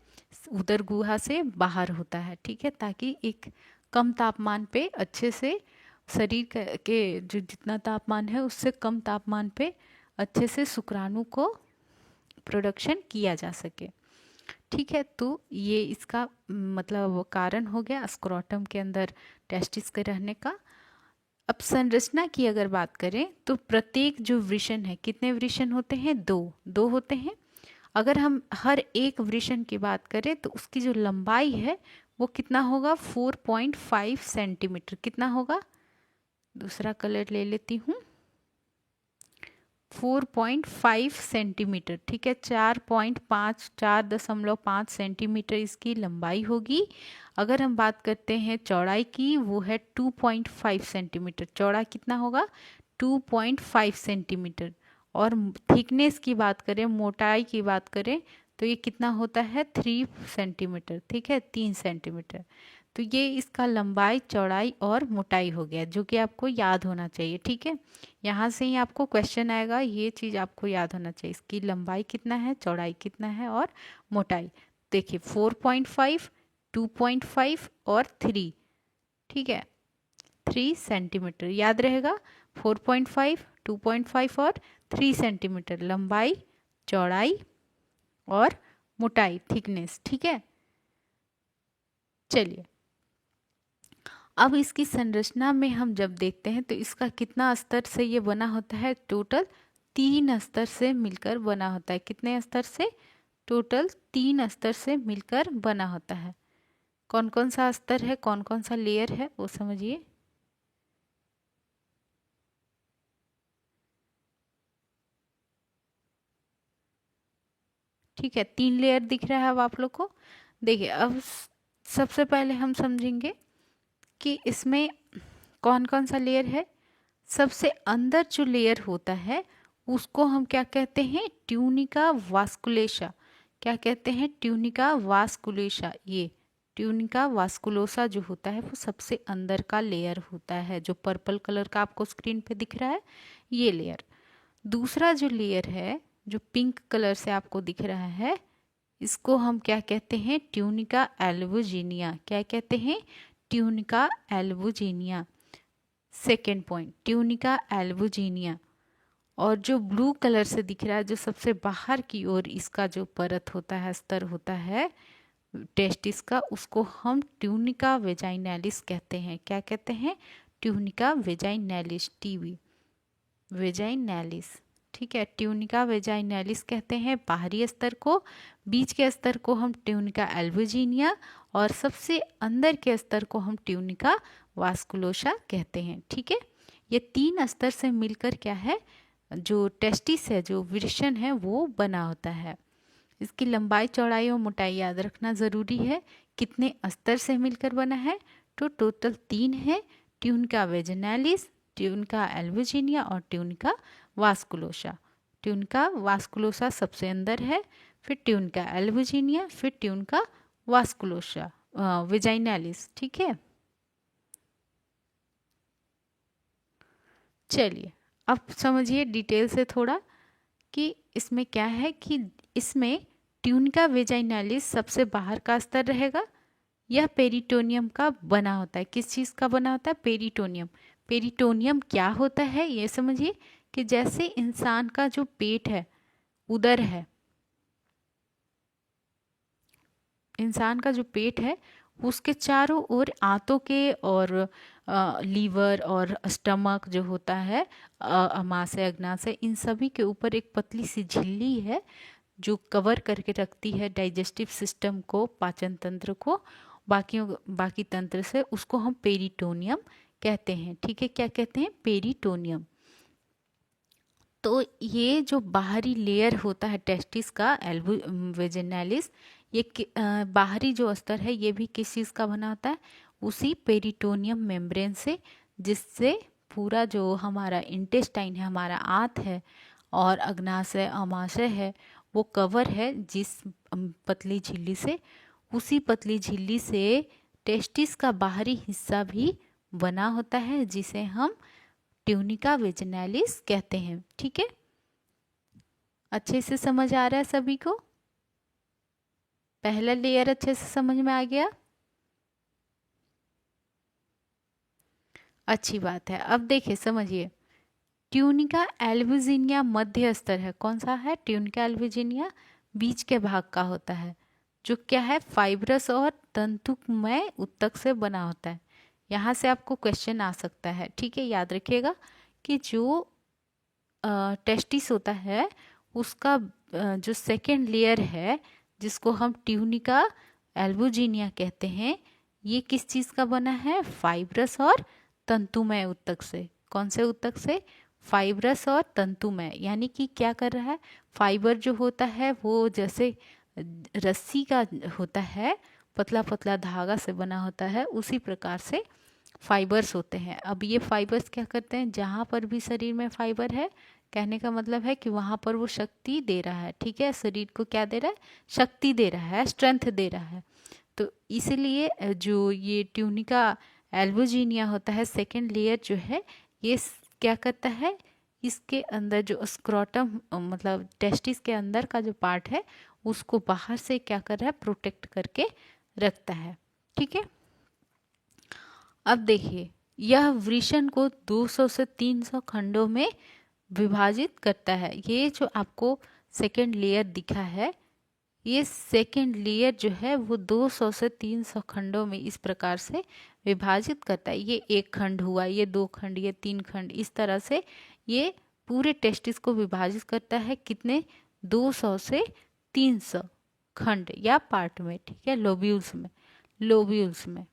उदर गुहा से बाहर होता है। ठीक है, ताकि एक कम तापमान पे अच्छे से शरीर के जो जितना तापमान है उससे कम तापमान पे अच्छे से शुक्राणु को प्रोडक्शन किया जा सके। ठीक है, तो ये इसका मतलब कारण हो गया स्क्रोटम के अंदर टेस्टिस के रहने का। अब संरचना की अगर बात करें तो प्रत्येक जो वृषण है, कितने वृषण होते हैं? दो होते हैं। अगर हम हर एक वृषण की बात करें तो उसकी जो लंबाई है वो कितना होगा? 4.5 सेंटीमीटर। कितना होगा? दूसरा कलर ले लेती हूँ। 4.5 सेंटीमीटर। ठीक है, 4.5 सेंटीमीटर इसकी लंबाई होगी। अगर हम बात करते हैं चौड़ाई की, वो है 2.5 सेंटीमीटर। चौड़ा कितना होगा? 2.5 सेंटीमीटर। और थिकनेस की बात करें, मोटाई की बात करें तो ये कितना होता है? 3 सेंटीमीटर। ठीक है, 3 सेंटीमीटर। तो ये इसका लंबाई, चौड़ाई और मोटाई हो गया, जो कि आपको याद होना चाहिए। ठीक है, यहाँ से ही आपको क्वेश्चन आएगा, ये चीज़ आपको याद होना चाहिए। इसकी लंबाई कितना है, चौड़ाई कितना है और मोटाई। देखिए 4.5, 2.5 और 3। ठीक है, 3 सेंटीमीटर याद रहेगा। 4.5, 2.5 और 3 सेंटीमीटर लंबाई, चौड़ाई और मोटाई, थिकनेस। ठीक है, चलिए अब इसकी संरचना में हम जब देखते हैं तो इसका कितना स्तर से ये बना होता है? टोटल 3 स्तर से मिलकर बना होता है। कितने स्तर से? टोटल 3 स्तर से मिलकर बना होता है। कौन कौन सा स्तर है, कौन कौन सा लेयर है वो समझिए। ठीक है, 3 लेयर दिख रहा है अब आप लोग को। देखिए अब सबसे पहले हम समझेंगे कि इसमें कौन कौन सा लेयर है। सबसे अंदर जो लेयर होता है उसको हम क्या कहते हैं? ट्यूनिका वास्कुलेशा। क्या कहते हैं? ट्यूनिका वास्कुलेशा। ये ट्यूनिका वास्कुलोसा जो होता है वो सबसे अंदर का लेयर होता है, जो पर्पल कलर का आपको स्क्रीन पे दिख रहा है, ये लेयर। दूसरा जो लेयर है जो पिंक कलर से आपको दिख रहा है, इसको हम क्या कहते हैं? Tunica albuginea. क्या कहते हैं? Tunica albuginea. Second point, tunica albuginea. और जो ब्लू कलर से दिख रहा है, जो सबसे बाहर की ओर इसका जो परत होता है, स्तर होता है टेस्टिस का, उसको हम ट्यूनिका वेजाइनैलिस कहते हैं। क्या कहते हैं? Tunica vaginalis, TV vaginalis. ठीक है, ट्यूनिका वेजाइनैलिस कहते हैं बाहरी स्तर को। बीच के स्तर को हम ट्यूनिका एल्वोजेनिया और सबसे अंदर के स्तर को हम ट्यूनिका वास्कुलोसा कहते हैं। ठीक है, ये 3 स्तर से मिलकर क्या है? जो टेस्टिस है, जो वृषण है, वो बना होता है। इसकी लंबाई, चौड़ाई और मोटाई याद रखना ज़रूरी है। कितने स्तर से मिलकर बना है? तो टोटल 3 है। ट्यूनिका वेजाइनैलिस, ट्यूनिका एल्वोजेनिया और ट्यूनिका वास्कुलोसा। ट्यूनिका वास्कुलोसा सबसे अंदर है, फिर ट्यूनिका एल्वोजेनिया, फिर ट्यूनिका वास्कुलोसा वेजाइनैलिस। ठीक है, चलिए अब समझिए डिटेल से थोड़ा कि इसमें क्या है कि इसमें ट्यूनिका वेजाइनैलिस सबसे बाहर का स्तर रहेगा। यह पेरिटोनियम का बना होता है। किस चीज़ का बना होता है? पेरिटोनियम। पेरिटोनियम क्या होता है ये समझिए कि जैसे इंसान का जो पेट है, उदर है, इंसान का जो पेट है उसके चारों ओर आंतों के और लीवर और स्टमक जो होता है, अमाशय अग्नाशय, इन सभी के ऊपर एक पतली सी झिल्ली है जो कवर करके रखती है डाइजेस्टिव सिस्टम को, पाचन तंत्र को, बाकी तंत्र से। उसको हम पेरिटोनियम कहते हैं। ठीक है, क्या कहते हैं? पेरिटोनियम। तो ये जो बाहरी लेयर होता है टेस्टिस का, एल्बू वेजिनालिस, ये बाहरी जो अस्तर है ये भी किस चीज़ का बना होता है? उसी पेरिटोनियम मेम्ब्रेन से, जिससे पूरा जो हमारा इंटेस्टाइन है, हमारा आंत है और अग्नाशय अमाशय है, वो कवर है जिस पतली झिल्ली से। उसी पतली झिल्ली से टेस्टिस का बाहरी हिस्सा भी बना होता है जिसे हम ट्यूनिका वेजिनालिस कहते हैं। ठीक है, अच्छे से समझ आ रहा है सभी को? पहला लेयर अच्छे से समझ में आ गया? अच्छी बात है। अब देखिए, समझिए, ट्यूनिका एल्बुजिनिया मध्य स्तर है। कौन सा है? ट्यूनिका एल्बुजिनिया बीच के भाग का होता है, जो क्या है? फाइब्रस और तंतुमय ऊतक से बना होता है। यहाँ से आपको क्वेश्चन आ सकता है। ठीक है, याद रखिएगा कि जो टेस्टिस होता है उसका जो सेकेंड लेयर है, जिसको हम ट्यूनिका एल्बुजिनिया कहते हैं, ये किस चीज़ का बना है? फाइब्रस और तंतुमय ऊतक से। कौन से ऊतक से? फाइब्रस और तंतुमय। यानी कि क्या कर रहा है? फाइबर जो होता है वो जैसे रस्सी का होता है, पतला पतला धागा से बना होता है, उसी प्रकार से फाइबर्स होते हैं। अब ये फाइबर्स क्या करते हैं? जहाँ पर भी शरीर में फाइबर है, कहने का मतलब है कि वहाँ पर वो शक्ति दे रहा है। ठीक है, शरीर को क्या दे रहा है? शक्ति दे रहा है, स्ट्रेंथ दे रहा है। तो इसलिए जो ये ट्यूनिका एल्बुजिनिया होता है, सेकेंड लेयर जो है, ये क्या करता है? इसके अंदर जो स्क्रोटम, मतलब टेस्टिस के अंदर का जो पार्ट है, उसको बाहर से क्या कर रहा है? प्रोटेक्ट करके रखता है। ठीक है, अब देखिए, यह वृषण को 200 से 300 खंडों में विभाजित करता है। ये जो आपको सेकेंड लेयर दिखा है, ये सेकेंड लेयर जो है वो 200 से 300 खंडों में इस प्रकार से विभाजित करता है। ये एक खंड हुआ, ये दो खंड, ये तीन खंड, इस तरह से ये पूरे टेस्टिस को विभाजित करता है। कितने? 200 से 300 खंड या पार्ट में। ठीक है, लोब्यूल्स में, लोब्यूल्स में।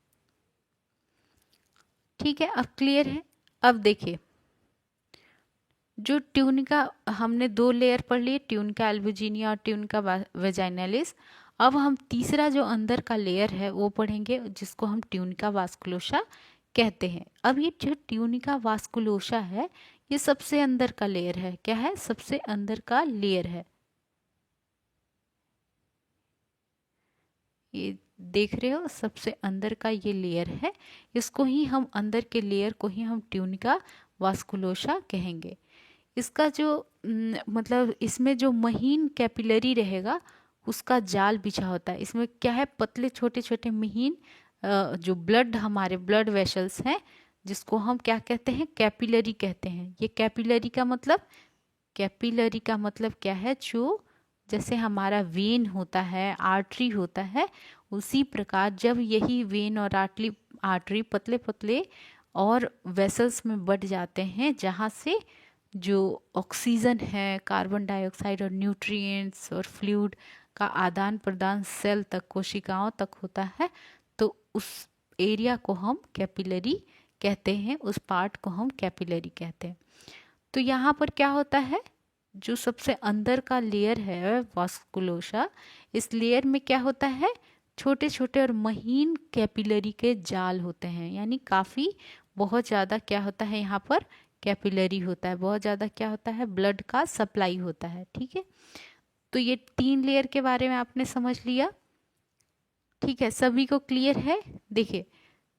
ठीक है, अब क्लियर है? अब देखिए, जो ट्यूनिका, हमने दो लेयर पढ़ लिए, ट्यूनिका एल्बुजिनिया और ट्यूनिका वेजाइनालिस। अब हम तीसरा जो अंदर का लेयर है वो पढ़ेंगे, जिसको हम ट्यूनिका वास्कुलोसा कहते हैं। अब ये जो ट्यूनिका वास्कुलोसा है, ये सबसे अंदर का लेयर है। क्या है? सबसे अंदर का लेयर है। ये देख रहे हो, सबसे अंदर का ये लेयर है। इसको ही हम, अंदर के लेयर को ही हम ट्यूनिका वास्कुलोसा कहेंगे। इसका जो मतलब इसमें जो महीन कैपिलरी रहेगा, उसका जाल बिछा होता है। इसमें क्या है? पतले छोटे छोटे महीन जो ब्लड, हमारे ब्लड वेसल्स हैं, जिसको हम क्या कहते हैं? कैपिलरी कहते हैं। ये कैपिलरी का मतलब, कैपिलरी का मतलब क्या है? जो जैसे हमारा वेन होता है, आर्टरी होता है, उसी प्रकार जब यही वेन और आर्टरी पतले पतले और वेसल्स में बढ़ जाते हैं, जहाँ से जो ऑक्सीजन है, कार्बन डाइऑक्साइड और न्यूट्रिएंट्स और फ्लूइड का आदान प्रदान सेल तक, कोशिकाओं तक होता है, तो उस एरिया को हम कैपिलरी कहते हैं, उस पार्ट को हम कैपिलरी कहते हैं। तो यहाँ पर क्या होता है? जो सबसे अंदर का लेयर है वास्कुलोसा, इस लेयर में क्या होता है? छोटे छोटे और महीन कैपिलरी के जाल होते हैं। यानी काफ़ी, बहुत ज़्यादा क्या होता है यहाँ पर? कैपिलरी होता है। बहुत ज़्यादा क्या होता है? ब्लड का सप्लाई होता है। ठीक है, तो ये तीन लेयर के बारे में आपने समझ लिया। ठीक है, सभी को क्लियर है? देखिए,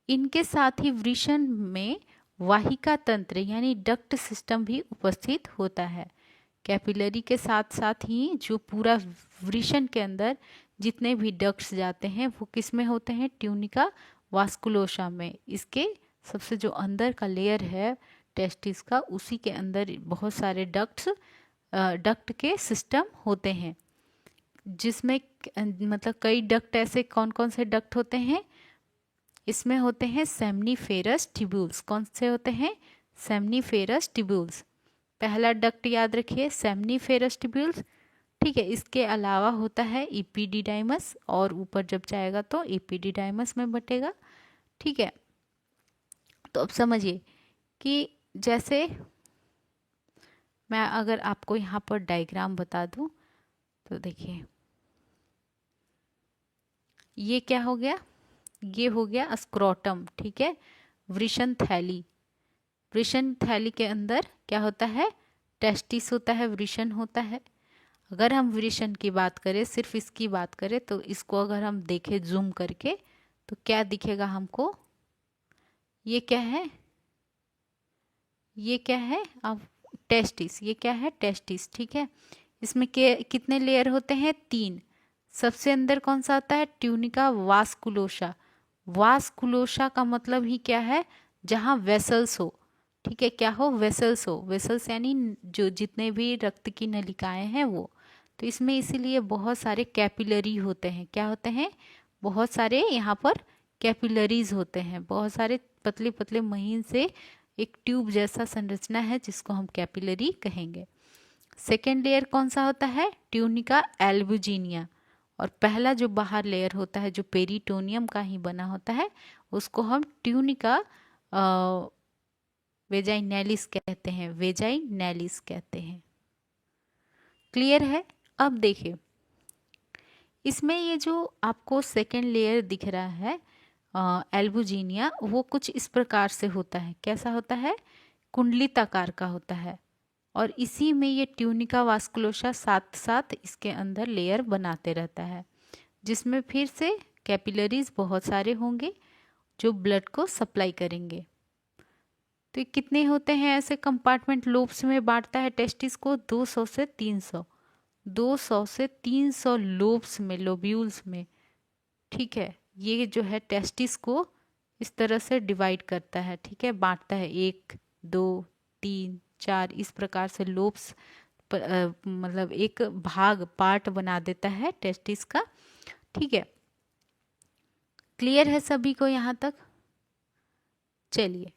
इनके साथ ही वृषण में वाहिका तंत्र यानी डक्ट सिस्टम भी उपस्थित होता है। कैपिलरी के साथ साथ ही जो पूरा वृषण के अंदर जितने भी डक्ट्स जाते हैं, वो किस में होते हैं? ट्यूनिका वास्कुलोसा में। इसके सबसे जो अंदर का लेयर है टेस्टिस का, उसी के अंदर बहुत सारे डक्ट के सिस्टम होते हैं। जिसमें मतलब कई डक्ट ऐसे कौन कौन से डक्ट होते हैं, इसमें होते हैं सेमनीफेरस ट्यूब्यूल्स। कौन से होते हैं? Seminiferous tubules. पहला डक्ट याद रखिए सेमनीफेरस ट्यूब्यूल्स। ठीक है, इसके अलावा होता है इपीडिडाइमस, और ऊपर जब जाएगा तो इपीडिडाइमस में बटेगा। ठीक है, तो अब समझिए कि जैसे मैं अगर आपको यहाँ पर डायग्राम बता दूं तो देखिए ये क्या हो गया, ये हो गया स्क्रोटम। ठीक है, वृषण थैली। वृषण थैली के अंदर क्या होता है? टेस्टिस होता है, वृषण होता है। अगर हम वृषण की बात करें, सिर्फ इसकी बात करें, तो इसको अगर हम देखें जूम करके तो क्या दिखेगा हमको? ये क्या है? ये क्या है? अब टेस्टिस, ये क्या है? टेस्टिस। ठीक है, इसमें कितने लेयर होते हैं? 3। सबसे अंदर कौन सा होता है? ट्यूनिका वास्कुलोसा। वास्कुलोसा का मतलब ही क्या है? जहाँ वेसल्स हो। ठीक है, क्या हो? वेसल्स हो। वेसल्स यानी जो जितने भी रक्त की नलिकाएं हैं वो। तो इसमें इसीलिए बहुत सारे कैपिलरी होते हैं। क्या होते हैं? बहुत सारे यहाँ पर कैपिलरीज होते हैं, बहुत सारे पतले पतले महीन से एक ट्यूब जैसा संरचना है जिसको हम कैपिलरी कहेंगे। सेकेंड लेयर कौन सा होता है? Tunica albuginea. और पहला जो बाहर लेयर होता है जो पेरिटोनियम का ही बना होता है उसको हम ट्यूनिका वेजाइनैलिस कहते हैं, वेजाइनैलिस कहते हैं। क्लियर है? अब देखिए इसमें ये जो आपको सेकेंड लेयर दिख रहा है एल्बुजिनिया, वो कुछ इस प्रकार से होता है। कैसा होता है? कुंडलित आकार का होता है, और इसी में ये ट्यूनिका वास्कुलोसा साथ साथ इसके अंदर लेयर बनाते रहता है, जिसमें फिर से कैपिलरीज बहुत सारे होंगे जो ब्लड को सप्लाई करेंगे। तो ये कितने होते हैं ऐसे कंपार्टमेंट? लोब्स में बांटता है टेस्टिस को 200 से 300, 200 से 300 लोब्स में, लोब्यूल्स में। ठीक है, ये जो है टेस्टिस को इस तरह से डिवाइड करता है। ठीक है, बांटता है 1 2 3 4 इस प्रकार से लोब्स मतलब एक भाग पार्ट बना देता है टेस्टिस का। ठीक है, क्लियर है सभी को यहाँ तक? चलिए,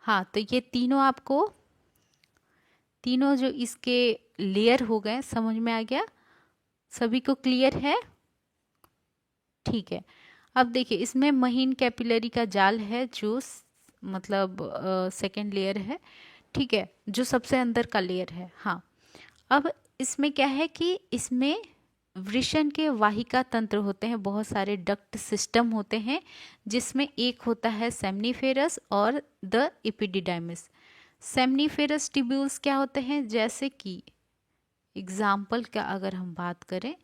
हाँ, तो ये तीनों आपको, तीनों जो इसके लेयर हो गए समझ में आ गया? सभी को क्लियर है? ठीक है, अब देखिए इसमें महीन कैपिलरी का जाल है जो मतलब सेकेंड लेयर है। ठीक है, जो सबसे अंदर का लेयर है। हाँ, अब इसमें क्या है कि इसमें वृषण के वाहिका तंत्र होते हैं, बहुत सारे डक्ट सिस्टम होते हैं, जिसमें एक होता है सेमनीफेरस और द इपिडिडाइमिस। सेमनीफेरस ट्यूब्यूल्स क्या होते हैं? जैसे कि एग्जाम्पल का अगर हम बात करें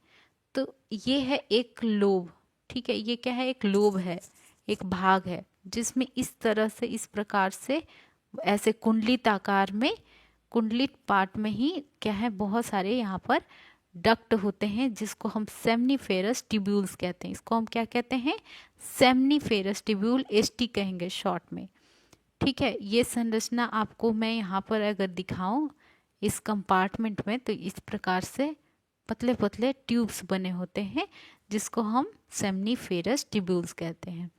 तो ये है एक लोब। ठीक है, ये क्या है? एक लोब है, एक भाग है जिसमें इस तरह से, इस प्रकार से ऐसे कुंडलित आकार में, कुंडलित पार्ट में ही क्या है, बहुत सारे यहाँ पर डक्ट होते हैं जिसको हम सेमनीफेरस ट्यूब्यूल्स कहते हैं। इसको हम क्या कहते हैं? सेमनीफेरस ट्यूब्यूल, एसटी कहेंगे शॉर्ट में। ठीक है, ये संरचना आपको मैं यहाँ पर अगर दिखाऊं इस कंपार्टमेंट में, तो इस प्रकार से पतले पतले ट्यूब्स बने होते हैं जिसको हम सेमनीफेरस ट्यूब्यूल्स कहते हैं।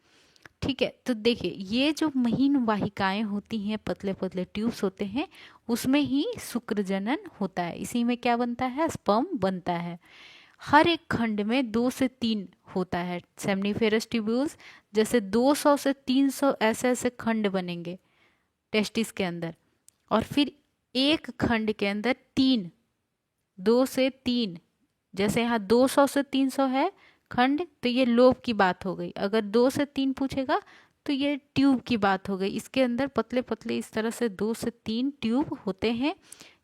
ठीक है, तो देखिए ये जो महीन वाहिकाएं होती हैं, पतले पतले ट्यूब्स होते हैं, उसमें ही शुक्र जनन होता है। इसी में क्या बनता है? स्पर्म बनता है। हर एक खंड में 2 से 3 होता है सेमनीफेरस ट्यूब्यूल्स। जैसे 200 से 300 ऐसे ऐसे खंड बनेंगे टेस्टिस के अंदर, और फिर एक खंड के अंदर 3, 2 से 3, जैसे यहाँ 200 से 300 है खंड, तो ये लोब की बात हो गई। अगर 2 से 3 पूछेगा तो ये ट्यूब की बात हो गई। इसके अंदर पतले पतले इस तरह से 2 से 3 ट्यूब होते हैं।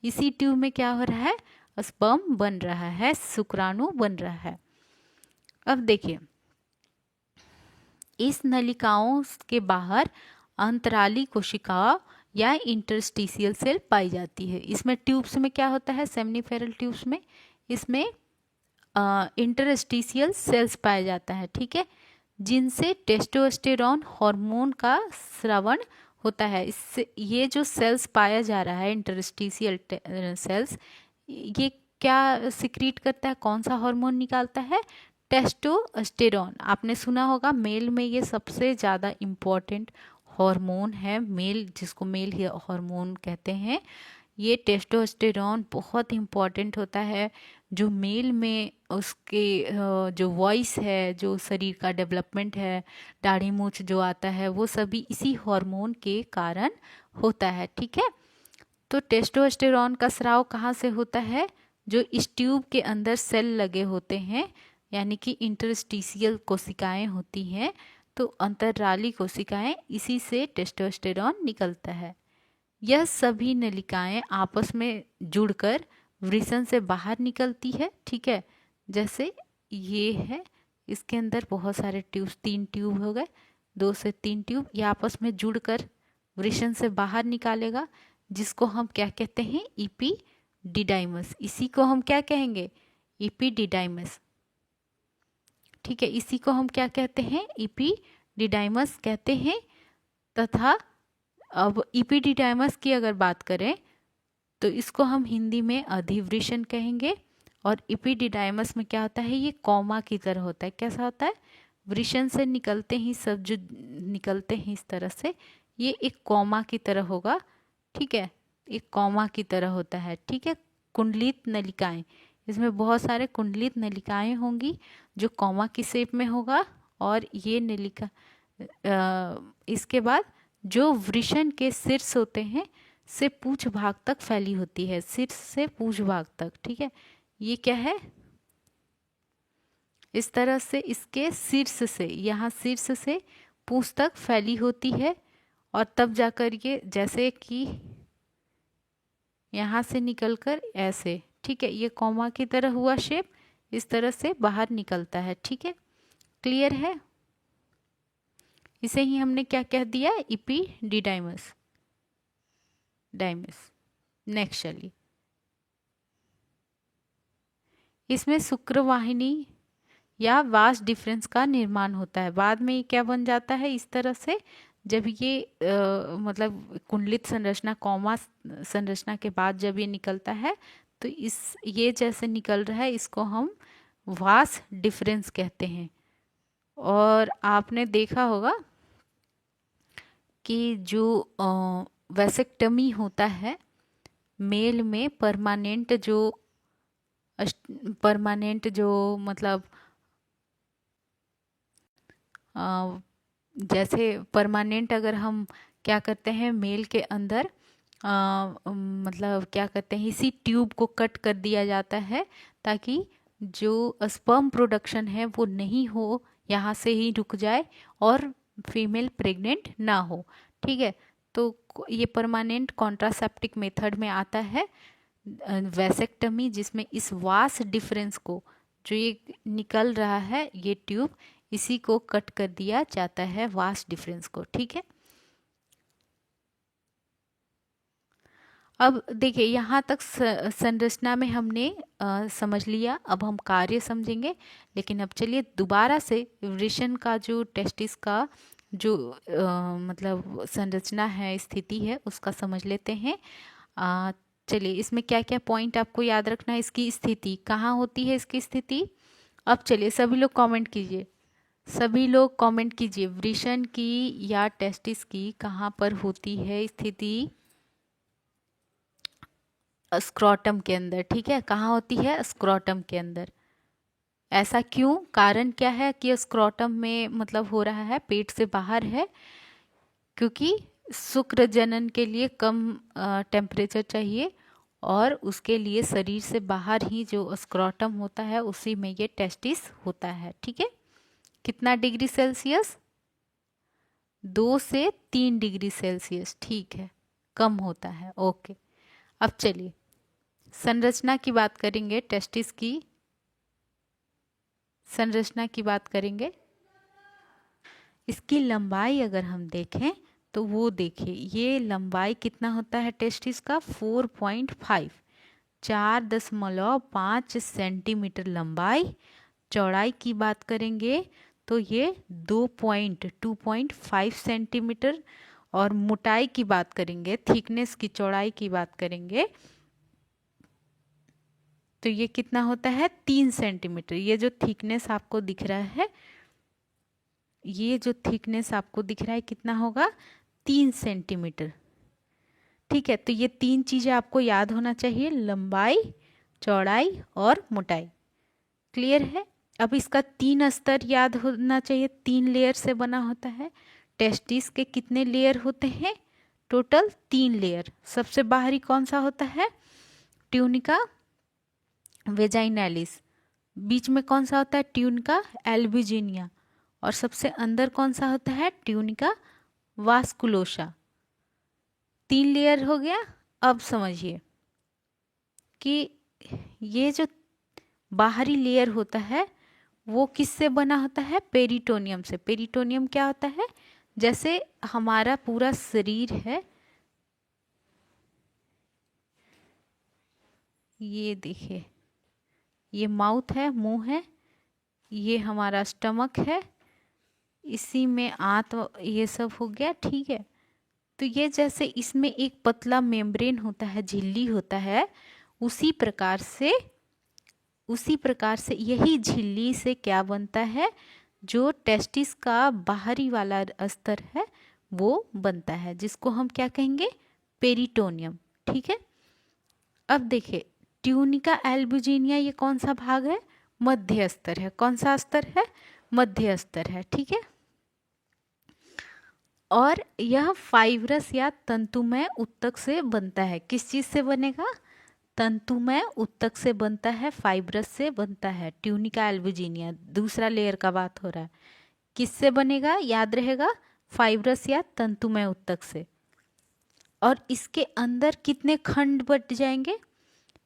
इसी ट्यूब में क्या हो रहा है? स्पर्म बन रहा है, शुक्राणु बन रहा है। अब देखिए इस नलिकाओं के बाहर अंतराली कोशिका या इंटरस्टिशियल सेल पाई जाती है। इसमें ट्यूब्स में क्या होता है? सेमनीफेरल ट्यूब्स में इसमें इंटरस्टिशियल सेल्स पाया जाता है। ठीक है, जिनसे टेस्टोस्टेरोन हार्मोन का स्रावण होता है। इससे ये जो सेल्स पाया जा रहा है इंटरस्टिशियल सेल्स, ये क्या सिक्रीट करता है, कौन सा हार्मोन निकालता है? टेस्टोस्टेरोन। आपने सुना होगा मेल में ये सबसे ज़्यादा इम्पोर्टेंट हार्मोन है, मेल जिसको मेल हार्मोन कहते हैं। ये टेस्टोस्टेरोन बहुत इम्पॉर्टेंट होता है, जो मेल में उसके जो वॉइस है, जो शरीर का डेवलपमेंट है, दाढ़ी मूछ जो आता है, वो सभी इसी हार्मोन के कारण होता है। ठीक है, तो टेस्टोस्टेरोन का स्राव कहाँ से होता है? जो इस ट्यूब के अंदर सेल लगे होते हैं, यानी कि इंटरस्टिशियल कोशिकाएं होती हैं, तो अंतराली कोशिकाएं, इसी से टेस्टोस्टेरोन निकलता है। यह सभी नलिकाएं आपस में जुड़कर वृषण से बाहर निकलती है। ठीक है, जैसे ये है, इसके अंदर बहुत सारे ट्यूब, 3 ट्यूब हो गए, 2 से 3 ट्यूब, ये आपस में जुड़कर वृषण से बाहर निकालेगा, जिसको हम क्या कहते हैं? इपीडिडाइमस। इसी को हम क्या कहेंगे? इपीडिडाइमस। ठीक है, इसी को हम क्या कहते हैं? इपीडिडाइमस कहते हैं। तथा अब इपीडिडाइमस की अगर बात करें तो इसको हम हिंदी में अधिवृषण कहेंगे। और इपीडिडाइमस में क्या होता है? ये कॉमा की तरह होता है। कैसा होता है? वृषण से निकलते ही सब जो निकलते हैं इस तरह से, ये एक कॉमा की तरह होगा। ठीक है, एक कॉमा की तरह होता है। ठीक है, कुंडलित नलिकाएं, इसमें बहुत सारे कुंडलित नलिकाएं होंगी जो कॉमा की शेप में होगा। और ये नलिका इसके बाद जो वृषण के शीर्ष होते हैं से पूंछ भाग तक फैली होती है, शीर्ष से पूंछ भाग तक। ठीक है, ये क्या है? इस तरह से इसके शीर्ष से, यहाँ शीर्ष से पूंछ तक फैली होती है। और तब जाकर ये जैसे कि यहाँ से निकलकर ऐसे, ठीक है, ये कॉमा की तरह हुआ शेप, इस तरह से बाहर निकलता है। ठीक है, क्लियर है? इसे ही हमने क्या कह दिया? इपीडिडाइमस डाइमस। नेक्स्ट चलिए, इसमें शुक्रवाहिनी या वास डिफरेंस का निर्माण होता है। बाद में ये क्या बन जाता है? इस तरह से जब ये मतलब कुंडलित संरचना, कॉमा संरचना के बाद जब ये निकलता है, तो इस ये जैसे निकल रहा है, इसको हम वास डिफरेंस कहते हैं। और आपने देखा होगा कि जो वैसेक्टमी होता है मेल में, परमानेंट जो मतलब जैसे परमानेंट अगर हम क्या करते हैं मेल के अंदर, मतलब क्या करते हैं, इसी ट्यूब को कट कर दिया जाता है ताकि जो स्पर्म प्रोडक्शन है वो नहीं हो, यहाँ से ही रुक जाए और फीमेल प्रेग्नेंट ना हो। ठीक है, तो ये परमानेंट कॉन्ट्रासेप्टिक मेथड में आता है वैसेक्टमी, जिसमें इस वास डिफरेंस को, जो ये निकल रहा है ये ट्यूब, इसी को कट कर दिया जाता है, वास डिफरेंस को। ठीक है, अब देखिए यहाँ तक संरचना में हमने समझ लिया। अब हम कार्य समझेंगे। लेकिन अब चलिए दोबारा से वृषण का जो टेस्टिस का जो मतलब संरचना है, स्थिति है, उसका समझ लेते हैं। चलिए, इसमें क्या क्या पॉइंट आपको याद रखना है? इसकी स्थिति कहाँ होती है? इसकी स्थिति, अब चलिए सभी लोग कमेंट कीजिए, सभी लोग कमेंट कीजिए, वृषण की या टेस्टिस की कहाँ पर होती है स्थिति? स्क्रोटम के अंदर। ठीक है, कहाँ होती है? स्क्रोटम के अंदर। ऐसा क्यों? कारण क्या है कि स्क्रोटम में मतलब हो रहा है, पेट से बाहर है? क्योंकि शुक्र जनन के लिए कम टेम्परेचर चाहिए, और उसके लिए शरीर से बाहर ही जो स्क्रोटम होता है उसी में ये टेस्टिस होता है। ठीक है, कितना डिग्री सेल्सियस? 2 से 3 डिग्री सेल्सियस। ठीक है, कम होता है। ओके, अब चलिए संरचना की बात करेंगे, टेस्टिस की संरचना की बात करेंगे। इसकी लंबाई अगर हम देखें तो वो देखिए, ये लंबाई कितना होता है टेस्टिस का? 4.5, 4.5 सेंटीमीटर लंबाई। चौड़ाई की बात करेंगे तो ये 2.5 सेंटीमीटर। और मोटाई की बात करेंगे, थिकनेस की, चौड़ाई की बात करेंगे तो ये कितना होता है 3 सेंटीमीटर। ये जो थिकनेस आपको दिख रहा है, ये जो थिकनेस आपको दिख रहा है कितना होगा 3 सेंटीमीटर। ठीक है, तो ये 3 चीजें आपको याद होना चाहिए, लंबाई, चौड़ाई और मोटाई। क्लियर है। अब इसका 3 स्तर याद होना चाहिए, 3 लेयर से बना होता है। टेस्टिस के कितने लेयर होते हैं, टोटल 3 लेयर। सबसे बाहरी कौन सा होता है, ट्यूनिका वेजाइनालिस। बीच में कौन सा होता है, ट्यूनिका एल्बुजिनिया। और सबसे अंदर कौन सा होता है, ट्यूनिका वास्कुलोसा। 3 लेयर हो गया। अब समझिए कि ये जो बाहरी लेयर होता है वो किससे बना होता है, पेरिटोनियम से। पेरिटोनियम क्या होता है, जैसे हमारा पूरा शरीर है, ये देखिए, ये माउथ है, मुंह है, ये हमारा स्टमक है, इसी में आंत ये सब हो गया। ठीक है, तो ये जैसे इसमें एक पतला मेम्ब्रेन होता है, झिल्ली होता है, उसी प्रकार से यही झिल्ली से क्या बनता है, जो टेस्टिस का बाहरी वाला स्तर है वो बनता है, जिसको हम क्या कहेंगे, पेरिटोनियम। ठीक है, अब देखिए ट्यूनिका एल्बुजिनिया ये कौन सा भाग है, मध्य स्तर है। कौन सा स्तर है, मध्य स्तर है। ठीक है, और यह फाइब्रस या तंतुमय ऊतक से बनता है। किस चीज से बनेगा, तंतुमय ऊतक से बनता है, फाइब्रस से बनता है। ट्यूनिका एल्बुजिनिया दूसरा लेयर का बात हो रहा है, किससे बनेगा, याद रहेगा, फाइब्रस या तंतुमय ऊतक से। और इसके अंदर कितने खंड बट जाएंगे,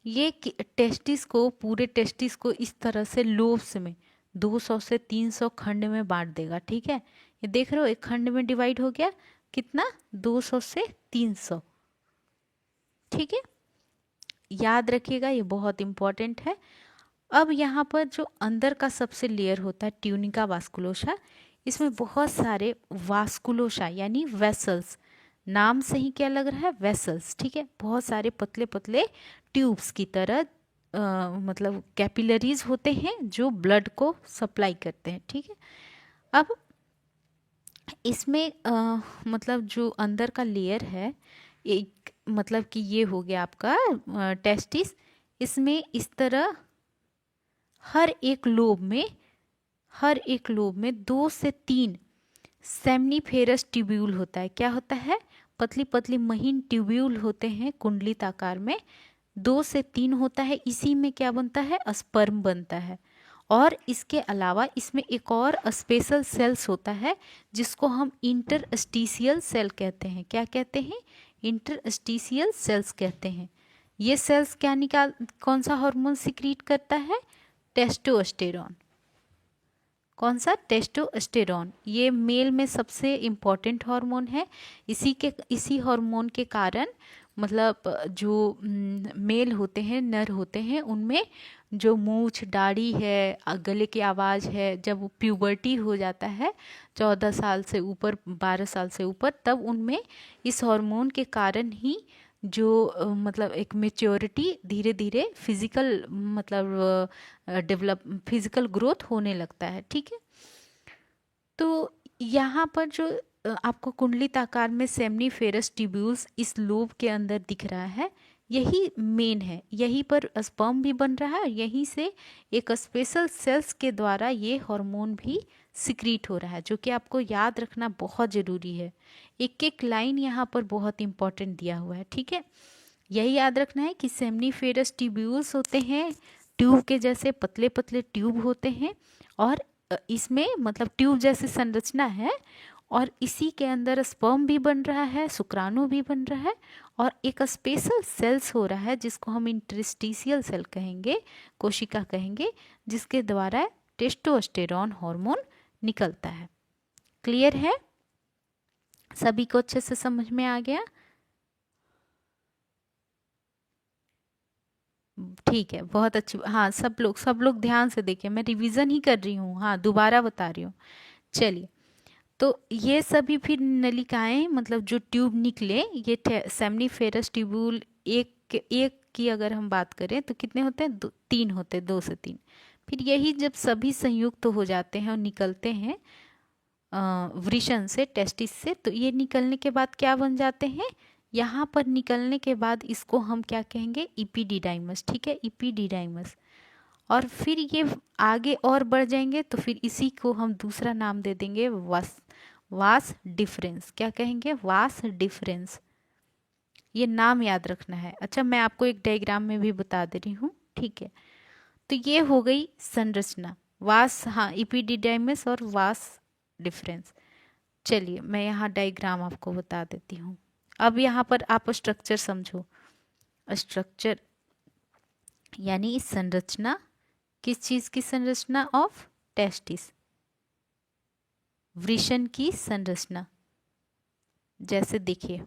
ये टेस्टिस को, पूरे टेस्टिस को इस तरह से लोब्स में 200 से 300 खंड में बांट देगा। ठीक है, ये देख रहे हो, एक खंड में डिवाइड हो गया, कितना, 200 से 300। ठीक है, याद रखिएगा, ये बहुत इंपॉर्टेंट है। अब यहाँ पर जो अंदर का सबसे लेयर होता है, ट्यूनिका वास्कुलोसा, इसमें बहुत सारे वास्कुलोसा यानी वेसल्स, नाम से ही क्या लग रहा है, वेसल्स। ठीक है, बहुत सारे पतले पतले ट्यूब्स की तरह मतलब कैपिलरीज होते हैं जो ब्लड को सप्लाई करते हैं। ठीक है, अब इसमें मतलब जो अंदर का लेयर है, एक मतलब कि ये हो गया आपका टेस्टिस। इसमें इस तरह हर एक लोब में 2 से 3 सेमनीफेरस ट्यूब्यूल होता है। क्या होता है, पतली पतली महीन ट्यूब्यूल होते हैं कुंडलित आकार में, 2 से 3 होता है। इसी में क्या बनता है, स्पर्म बनता है। और इसके अलावा इसमें एक और स्पेशल सेल्स होता है जिसको हम इंटरस्टिशियल सेल कहते हैं। क्या कहते हैं, इंटरस्टिशियल सेल्स कहते हैं। ये सेल्स क्या कौन सा हार्मोन सिक्रीट करता है, टेस्टोस्टेरॉन। कौन सा, टेस्टोस्टेरॉन। ये मेल में सबसे इम्पॉर्टेंट हार्मोन है। इसी हार्मोन के कारण मतलब जो मेल होते हैं, नर होते हैं, उनमें जो मूछ दाढ़ी है, गले की आवाज़ है, जब वो प्यूबर्टी हो जाता है 14 साल से ऊपर, 12 साल से ऊपर, तब उनमें इस हार्मोन के कारण ही जो मतलब एक मेच्योरिटी, धीरे धीरे फिजिकल मतलब फिजिकल ग्रोथ होने लगता है। ठीक है, तो यहाँ पर जो आपको कुंडलित आकार में सेमनीफेरस ट्यूब्यूल्स इस लोब के अंदर दिख रहा है, यही मेन है। यहीं पर स्पर्म भी बन रहा है, यहीं से एक स्पेशल सेल्स के द्वारा ये हार्मोन भी सिक्रीट हो रहा है, जो कि आपको याद रखना बहुत ज़रूरी है। एक एक लाइन यहाँ पर बहुत इंपॉर्टेंट दिया हुआ है। ठीक है, यही याद रखना है कि सेमनीफेरस ट्यूब्यूल्स होते हैं, ट्यूब के जैसे पतले पतले ट्यूब होते हैं, और इसमें मतलब ट्यूब जैसी संरचना है, और इसी के अंदर स्पर्म भी बन रहा है, शुक्राणु भी बन रहा है, और एक स्पेशल सेल्स हो रहा है जिसको हम इंटरस्टिशियल सेल कहेंगे, कोशिका कहेंगे, जिसके द्वारा टेस्टोस्टेरॉन हार्मोन निकलता है। क्लियर है, सभी को अच्छे से समझ में आ गया। ठीक है, बहुत अच्छी। हाँ, सब लोग ध्यान से देखिए, मैं रिवीजन ही कर रही हूँ, हाँ दोबारा बता रही हूँ। चलिए, तो ये सभी फिर नलिकाएं मतलब जो ट्यूब निकले, ये सेमनीफेरस ट्यूब्यूल एक एक की अगर हम बात करें तो कितने होते हैं, 3 होते हैं, 2 से 3। फिर यही जब सभी संयुक्त हो जाते हैं और निकलते हैं वृषण से, टेस्टिस से, तो ये निकलने के बाद क्या बन जाते हैं, यहाँ पर निकलने के बाद इसको हम क्या कहेंगे, इपीडिडाइमस। ठीक है, इपीडिडाइमस। और फिर ये आगे और बढ़ जाएंगे तो फिर इसी को हम दूसरा नाम दे देंगे वास डिफरेंस। क्या कहेंगे, वास डिफरेंस। ये नाम याद रखना है। अच्छा, मैं आपको एक डायग्राम में भी बता दे रही हूँ। ठीक है, तो ये हो गई संरचना, वास, हाँ, इपीडिडाइमस और वास डिफरेंस। चलिए मैं यहाँ डायग्राम आपको बता देती हूँ। अब यहाँ पर आप स्ट्रक्चर समझो। स्ट्रक्चर यानी इस संरचना, किस चीज की संरचना, ऑफ टेस्टिस, वृषण की संरचना। जैसे देखिए,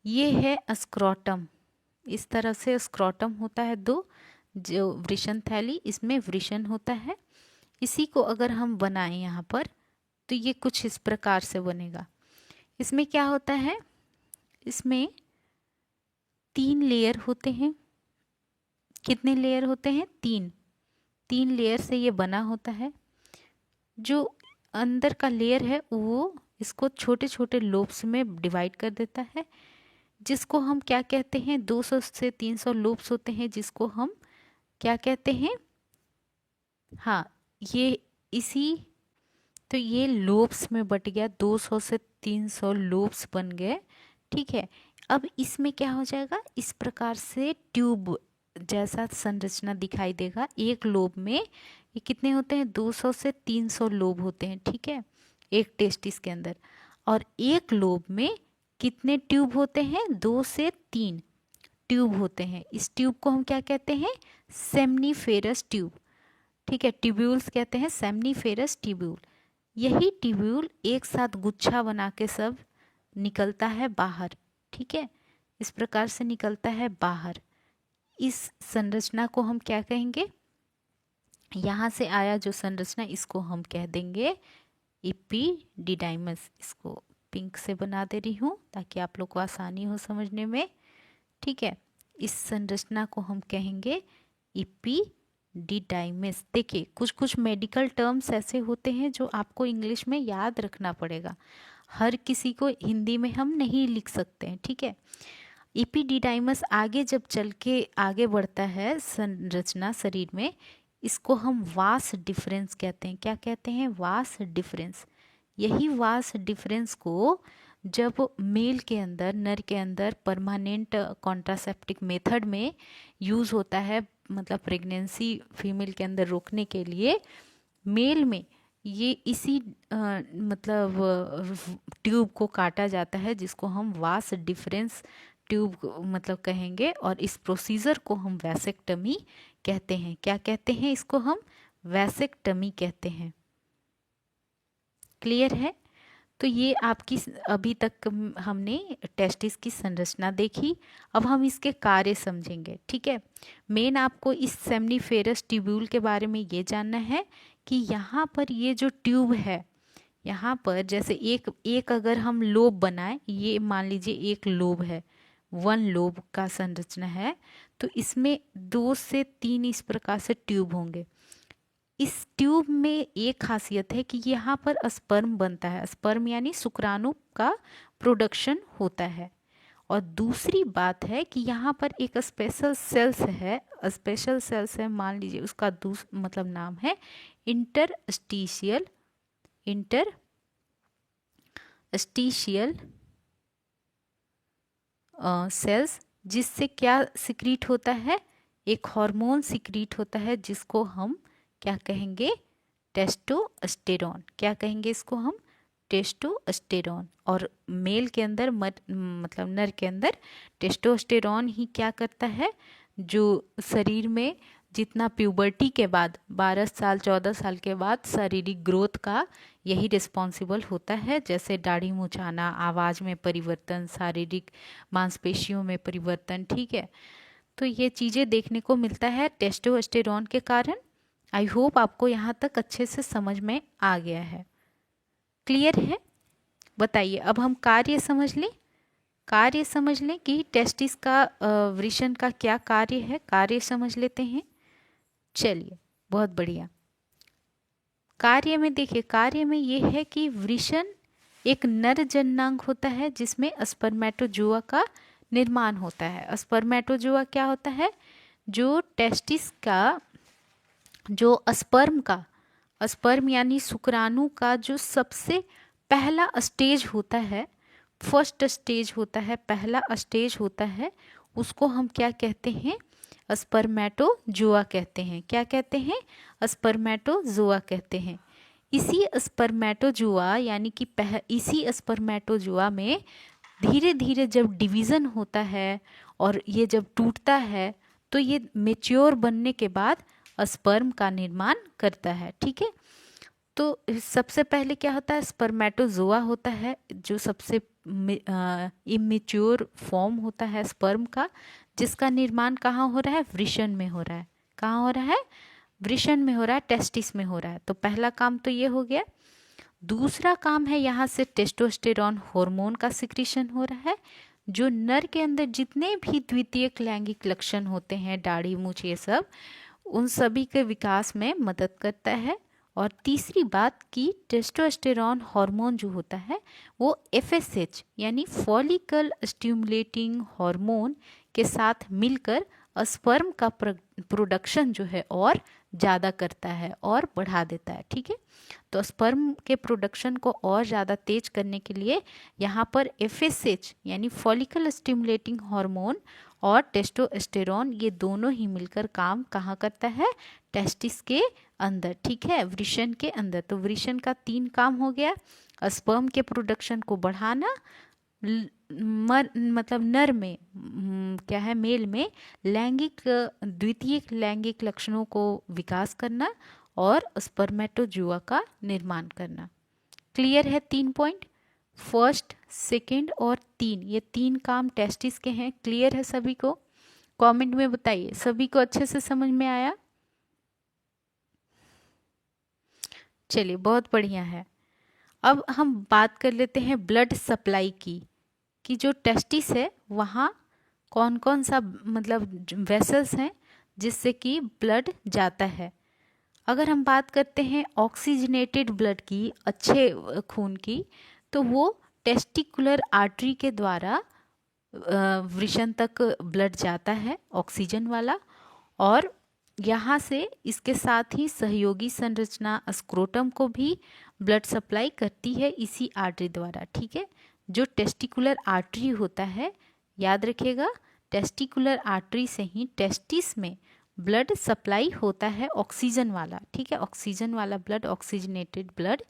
ये है स्क्रोटम, इस तरह से स्क्रोटम होता है दो, जो वृषण थैली, इसमें वृषण होता है। इसी को अगर हम बनाएं यहाँ पर तो ये कुछ इस प्रकार से बनेगा। इसमें क्या होता है, इसमें 3 लेयर होते हैं। कितने लेयर होते हैं, 3 लेयर से ये बना होता है। जो अंदर का लेयर है वो इसको छोटे छोटे लोब्स में डिवाइड कर देता है, जिसको हम क्या कहते हैं, 200 से 300 लोब्स होते हैं, जिसको हम क्या कहते हैं, हाँ, ये इसी, तो ये लोब्स में बट गया, 200 से 300 लोब्स बन गए। ठीक है, अब इसमें क्या हो जाएगा, इस प्रकार से ट्यूब जैसा संरचना दिखाई देगा। एक लोब में ये कितने होते हैं, 200 से 300 लोब होते हैं। ठीक है, एक टेस्टिस के अंदर। और एक लोब में कितने ट्यूब होते हैं, 2 से 3 ट्यूब होते हैं। इस ट्यूब को हम क्या कहते हैं, सेमनीफेरस ट्यूब। ठीक है, ट्यूब्यूल्स कहते हैं, सेमनीफेरस ट्यूब्यूल। यही ट्यूब्यूल एक साथ गुच्छा बना के सब निकलता है बाहर। ठीक है, इस प्रकार से निकलता है बाहर। इस संरचना को हम क्या कहेंगे, यहाँ से आया जो संरचना, इसको हम कह देंगे इपीडिडाइमस। इसको पिंक से बना दे रही हूँ ताकि आप लोग को आसानी हो समझने में। ठीक है, इस संरचना को हम कहेंगे इपीडिडाइमस। देखिए, कुछ कुछ मेडिकल टर्म्स ऐसे होते हैं जो आपको इंग्लिश में याद रखना पड़ेगा, हर किसी को हिंदी में हम नहीं लिख सकते हैं। ठीक है, इपीडिडाइमस आगे जब चल के आगे बढ़ता है संरचना शरीर में, इसको हम वास डिफरेंस कहते हैं। क्या कहते हैं, वास डिफरेंस। यही वास डिफरेंस को जब मेल के अंदर, नर के अंदर परमानेंट कॉन्ट्रासेप्टिव मेथड में यूज़ होता है, मतलब प्रेगनेंसी फीमेल के अंदर रोकने के लिए, मेल में ये इसी मतलब ट्यूब को काटा जाता है, जिसको हम वास डिफरेंस ट्यूब मतलब कहेंगे। और इस प्रोसीजर को हम वैसेक्टमी कहते हैं। क्या कहते हैं, इसको हम वैसेक्टमी कहते हैं। क्लियर है? तो ये आपकी अभी तक हमने टेस्टिस की संरचना देखी। अब हम इसके कार्य समझेंगे। ठीक है, मेन आपको इस सेमनीफेरस ट्यूब्यूल के बारे में ये जानना है कि यहाँ पर ये जो ट्यूब है, यहाँ पर जैसे एक अगर हम लोब बनाए, ये मान लीजिए एक लोब है, 1 लोब का संरचना है, तो इसमें 2 से 3 इस प्रकार से ट्यूब होंगे। इस ट्यूब में एक खासियत है कि यहाँ पर स्पर्म बनता है। स्पर्म यानी शुक्राणु का प्रोडक्शन होता है। और दूसरी बात है कि यहाँ पर एक स्पेशल सेल्स है, स्पेशल सेल्स है, मान लीजिए उसका मतलब नाम है इंटरस्टिशियल सेल्स, जिससे क्या सिक्रीट होता है, एक हार्मोन सिक्रीट होता है, जिसको हम क्या कहेंगे, टेस्टोस्टेरॉन। क्या कहेंगे इसको हम, टेस्टोस्टेरॉन। और मेल के अंदर मतलब नर के अंदर टेस्टोस्टेरॉन ही क्या करता है, जो शरीर में जितना प्यूबर्टी के बाद 12 साल 14 साल के बाद शारीरिक ग्रोथ का यही रिस्पॉन्सिबल होता है। जैसे दाढ़ी मुछाना, आवाज़ में परिवर्तन, शारीरिक मांसपेशियों में परिवर्तन। ठीक है, तो ये चीज़ें देखने को मिलता है टेस्टोस्टेरॉन के कारण। आई होप आपको यहाँ तक अच्छे से समझ में आ गया है। क्लियर है? बताइए, अब हम कार्य समझ लें। कार्य समझ लें कि टेस्टिस का वृषण का क्या कार्य है, कार्य समझ लेते हैं। चलिए, बहुत बढ़िया। कार्य में देखिए, कार्य में ये है कि वृषण एक नर जननांग होता है जिसमें स्पर्मेटोजोआ का निर्माण होता है। स्पर्मेटोजोआ क्या होता है? जो टेस्टिस का, जो स्पर्म यानी शुक्राणु का जो सबसे पहला स्टेज होता है, फर्स्ट स्टेज होता है, पहला स्टेज होता है, उसको हम क्या कहते हैं? स्पर्मेटोजोआ कहते हैं। क्या कहते हैं? स्पर्मेटोजोआ कहते हैं। इसी स्पर्मेटोजोआ यानी कि इसी स्पर्मेटोजोआ में धीरे धीरे जब डिवीज़न होता है और ये जब टूटता है तो ये मेच्योर बनने के बाद स्पर्म का निर्माण करता है। ठीक है, तो सबसे पहले क्या होता है? स्पर्मेटोजोआ होता है जो सबसे इमेच्योर फॉर्म होता है स्पर्म का, जिसका निर्माण कहाँ हो रहा है? वृषण में हो रहा है। कहाँ हो रहा है? वृषण में हो रहा है, टेस्टिस में हो रहा है। तो पहला काम तो ये हो गया। दूसरा काम है, यहाँ से टेस्टोस्टेरॉन हार्मोन का सिक्रीशन हो रहा है, जो नर के अंदर जितने भी द्वितीयक लैंगिक लक्षण होते हैं, दाढ़ी मूछ ये सब, उन सभी के विकास में मदद करता है। और तीसरी बात कि टेस्टोस्टेरॉन हार्मोन जो होता है वो एफएसएच यानी फॉलिकल स्टिमुलेटिंग हार्मोन के साथ मिलकर स्पर्म का प्रोडक्शन जो है और ज़्यादा करता है और बढ़ा देता है। ठीक है, तो स्पर्म के प्रोडक्शन को और ज़्यादा तेज करने के लिए यहाँ पर एफएसएच यानी फॉलिकल स्टिमुलेटिंग हार्मोन और टेस्टोस्टेरॉन ये दोनों ही मिलकर काम कहाँ करता है? टेस्टिस के अंदर। ठीक है, वृषण के अंदर। तो वृषण का 3 काम हो गया: स्पर्म के प्रोडक्शन को बढ़ाना, मतलब नर में क्या है, मेल में लैंगिक द्वितीयक लैंगिक लक्षणों को विकास करना और स्पर्मेटोजोआ का निर्माण करना। क्लियर है? 3 पॉइंट, फर्स्ट, सेकंड और 3, ये 3 काम टेस्टिस के हैं। क्लियर है सभी को? कमेंट में बताइए, सभी को अच्छे से समझ में आया? चलिए, बहुत बढ़िया है। अब हम बात कर लेते हैं ब्लड सप्लाई की, कि जो टेस्टिस है वहाँ कौन कौन सा मतलब वेसल्स हैं जिससे कि ब्लड जाता है। अगर हम बात करते हैं ऑक्सीजनेटेड ब्लड की, अच्छे खून की, तो वो टेस्टिकुलर आर्टरी के द्वारा वृषण तक ब्लड जाता है, ऑक्सीजन वाला। और यहाँ से इसके साथ ही सहयोगी संरचना स्क्रोटम को भी ब्लड सप्लाई करती है इसी आर्टरी द्वारा। ठीक है, जो टेस्टिकुलर आर्टरी होता है, याद रखिएगा, टेस्टिकुलर आर्टरी से ही टेस्टिस में ब्लड सप्लाई होता है, ऑक्सीजन वाला। ठीक है, ऑक्सीजन वाला ब्लड, ऑक्सीजनेटेड ब्लड